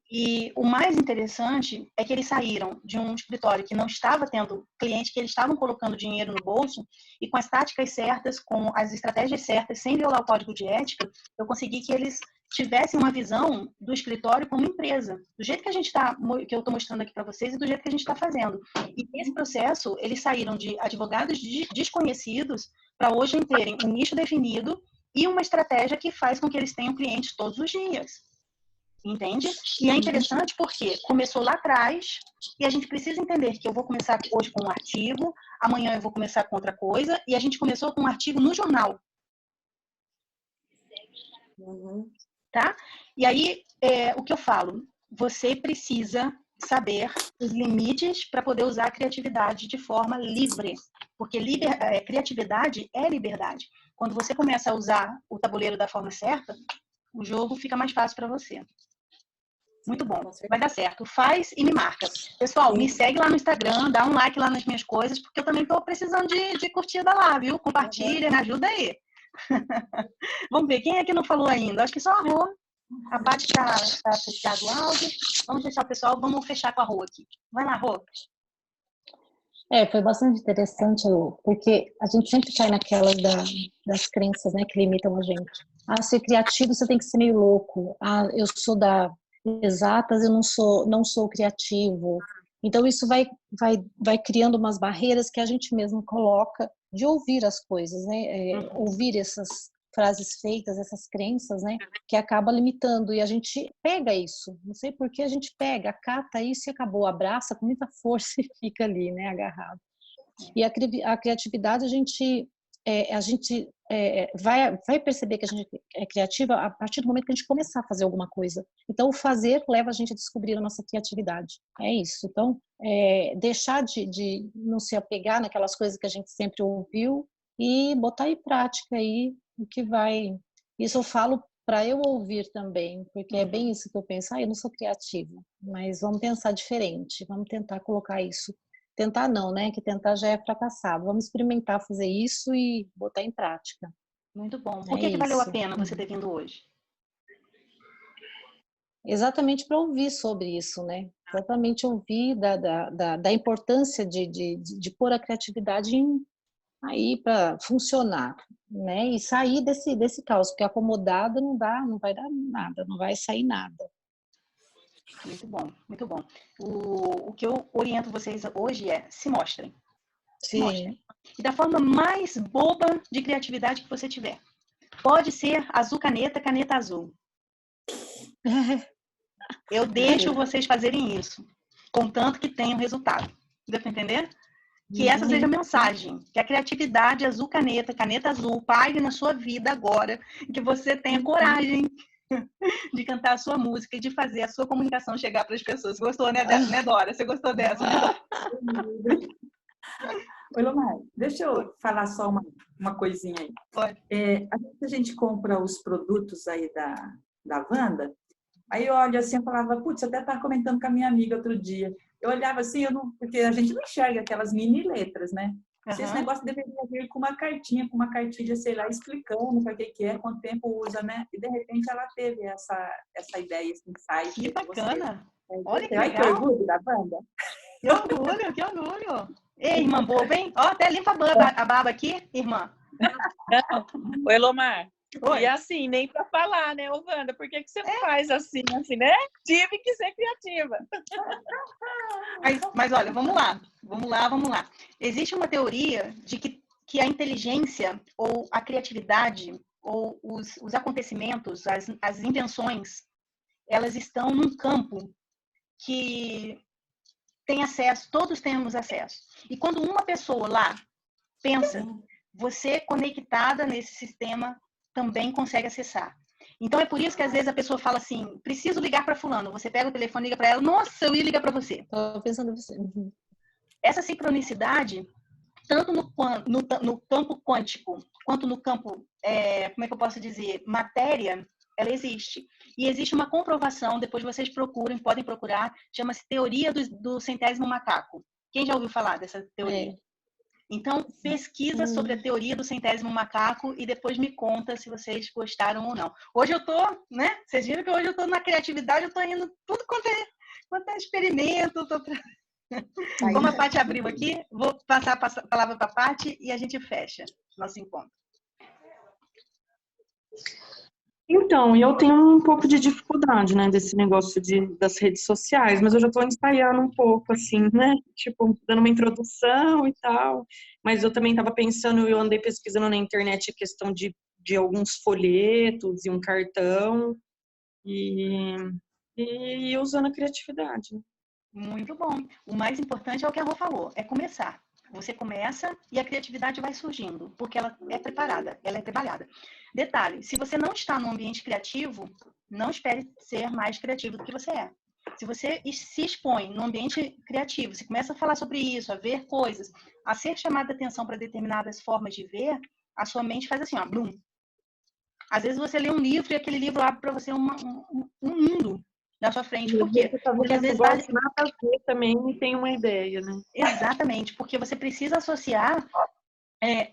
E o mais interessante é que eles saíram de um escritório que não estava tendo cliente, que eles estavam colocando dinheiro no bolso, e com as táticas certas, com as estratégias certas, sem violar o código de ética, eu consegui que eles tivessem uma visão do escritório como empresa, do jeito que que eu estou mostrando aqui para vocês e do jeito que a gente está fazendo. E nesse processo, eles saíram de advogados desconhecidos para hoje terem um nicho definido e uma estratégia que faz com que eles tenham clientes todos os dias. Entende? E é interessante porque começou lá atrás e a gente precisa entender que eu vou começar hoje com um artigo, amanhã eu vou começar com outra coisa, e a gente começou com um artigo no jornal. Tá? E aí, o que eu falo? Você precisa saber os limites para poder usar a criatividade de forma livre, porque criatividade é liberdade. Quando você começa a usar o tabuleiro da forma certa, o jogo fica mais fácil para você. Muito bom, vai dar certo. Faz e me marca. Pessoal, me segue lá no Instagram, dá um like lá nas minhas coisas, porque eu também estou precisando de curtida lá, viu? Compartilha, me ajuda aí. Vamos ver, quem é que não falou ainda? Acho que só a Rô. A Paty está fechado o áudio. Vamos deixar o pessoal, vamos fechar com a Rô aqui. Vai lá, Rô. Foi bastante interessante, porque a gente sempre cai naquelas das crenças, né, que limitam a gente. Ser criativo, você tem que ser meio louco. Eu sou da exatas, eu não sou criativo. Então, isso vai criando umas barreiras que a gente mesmo coloca de ouvir as coisas, né? Ouvir essas frases feitas, essas crenças, né? Que acaba limitando. E a gente pega isso. Não sei por que a gente pega, acata isso e acabou. Abraça com muita força e fica ali, né? Agarrado. E a criatividade, a gente vai perceber que a gente é criativa a partir do momento que a gente começar a fazer alguma coisa. Então, o fazer leva a gente a descobrir a nossa criatividade. É isso. Então, deixar de não se apegar naquelas coisas que a gente sempre ouviu e botar em prática aí o que vai... Isso eu falo para eu ouvir também, porque é bem isso que eu penso. Eu não sou criativa, mas vamos pensar diferente, vamos tentar colocar isso. Tentar não, né? Que tentar já é fracassado. Vamos experimentar fazer isso e botar em prática. Muito bom. Por que valeu a pena você ter vindo hoje? Exatamente para ouvir sobre isso, né? Exatamente ouvir da importância de pôr a criatividade aí para funcionar, né? E sair desse caos, porque acomodada não vai dar nada, não vai sair nada. Muito bom, muito bom. O que eu oriento vocês hoje se mostrem. Se mostrem. E da forma mais boba de criatividade que você tiver. Pode ser azul caneta, caneta azul. Eu deixo vocês fazerem isso, contanto que tenham resultado. Deu para entender? Que essa seja a mensagem, que a criatividade azul caneta, caneta azul, pague na sua vida agora, que você tenha coragem de cantar a sua música e de fazer a sua comunicação chegar para as pessoas. Gostou, né, Dora? Você gostou dessa, né, Dora? Oi, Lomar, deixa eu falar só uma coisinha aí. Pode. A gente compra os produtos aí da Wanda, aí eu olho assim e falava, putz, eu até estava comentando com a minha amiga outro dia. Eu olhava assim, porque a gente não enxerga aquelas mini letras, né? Se esse negócio deveria vir com uma cartilha, sei lá, explicando para que é, quanto tempo usa, né? E de repente ela teve essa ideia, esse insight. Que bacana! Olha que legal. Que orgulho da banda. Que orgulho, que orgulho! Ei, irmã boba, hein? Ó, até limpa a baba aqui, irmã. Oi, Elomar. Oi. E assim, nem para falar, né, ô Wanda? Por que você faz assim, né? Tive que ser criativa. Mas olha, vamos lá. Existe uma teoria de que a inteligência ou a criatividade ou os acontecimentos, as invenções, elas estão num campo que tem acesso, todos temos acesso. E quando uma pessoa lá pensa, você conectada nesse sistema também consegue acessar. Então é por isso que às vezes a pessoa fala assim, preciso ligar para fulano. Você pega o telefone e liga para ela, nossa, eu ia ligar para você. Estou pensando em você. Essa sincronicidade, tanto no campo quântico, quanto no campo, como é que eu posso dizer, matéria, ela existe. E existe uma comprovação, depois vocês podem procurar, chama-se teoria do centésimo macaco. Quem já ouviu falar dessa teoria? Então, pesquisa sobre a teoria do centésimo macaco e depois me conta se vocês gostaram ou não. Hoje eu tô, né? Vocês viram que hoje eu tô na criatividade, eu tô indo tudo quanto é experimento. Como a Paty abriu aqui, vou passar a palavra para a Paty e a gente fecha nosso encontro. Então, eu tenho um pouco de dificuldade, né, desse negócio das redes sociais, mas eu já estou ensaiando um pouco, assim, né, tipo, dando uma introdução e tal, mas eu também estava pensando, eu andei pesquisando na internet a questão de alguns folhetos e um cartão, e usando a criatividade. Muito bom. O mais importante é o que a Rô falou, é começar. Você começa e a criatividade vai surgindo, porque ela é preparada, ela é trabalhada. Detalhe, se você não está num ambiente criativo, não espere ser mais criativo do que você é. Se você se expõe num ambiente criativo, você começa a falar sobre isso, a ver coisas, a ser chamada a atenção para determinadas formas de ver, a sua mente faz assim, ó, blum. Às vezes você lê um livro e aquele livro abre para você um mundo na sua frente. Por quê? Porque às vezes nada a ver também e tem uma ideia, né? Exatamente, porque você precisa associar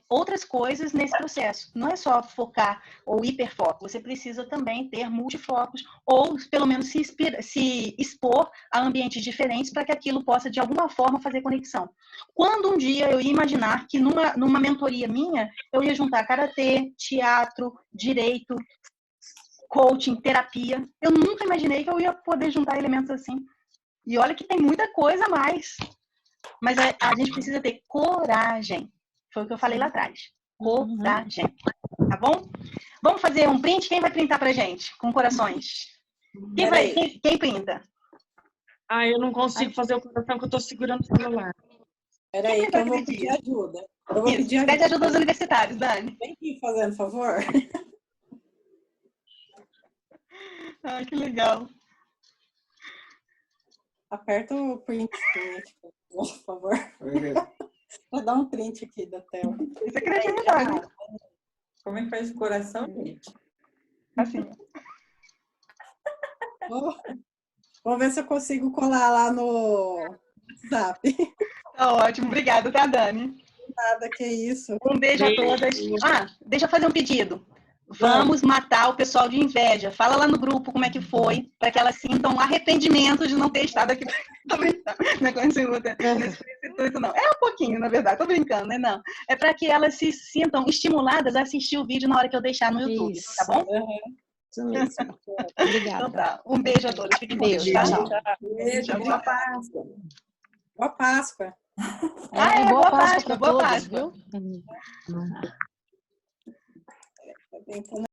outras coisas nesse processo. Não é só focar ou hiperfoco, você precisa também ter multifocos ou pelo menos se expor a ambientes diferentes para que aquilo possa de alguma forma fazer conexão. Quando um dia eu ia imaginar que numa mentoria minha eu ia juntar karatê, teatro, direito, coaching, terapia, eu nunca imaginei que eu ia poder juntar elementos assim. E olha que tem muita coisa a mais. Mas a gente precisa ter coragem. Foi o que eu falei lá atrás. Coragem. Tá bom? Vamos fazer um print? Quem vai printar pra gente? Com corações. Quem printa? Eu não consigo fazer o coração que eu tô segurando o celular. Peraí, que eu vou pedir ajuda. Pede ajuda aos universitários, Dani. Vem aqui fazendo, por favor. Ai, que legal. Aperta o print, por favor. Vou dar um print aqui da tela. Isso é criatividade. Como é que faz o coração, gente? Assim. Vou ver se eu consigo colar lá no WhatsApp. Tá ótimo. Obrigada, tá, Dani? Nada, que isso. Um beijo a todas. Deixa eu fazer um pedido. Vamos matar o pessoal de inveja. Fala lá no grupo como é que foi, para que elas sintam arrependimento de não ter estado aqui. Tô brincando, não é com não. É um pouquinho, na verdade, tô brincando, né? Não. É para que elas se sintam estimuladas a assistir o vídeo na hora que eu deixar no YouTube, Isso. tá bom? Isso mesmo. Obrigada. Então tá. Um beijo a todos. Fiquem com Deus. Tchau. Beijo, boa Páscoa. Boa Páscoa. Boa Páscoa Páscoa, para boa todos, Páscoa. viu? entrou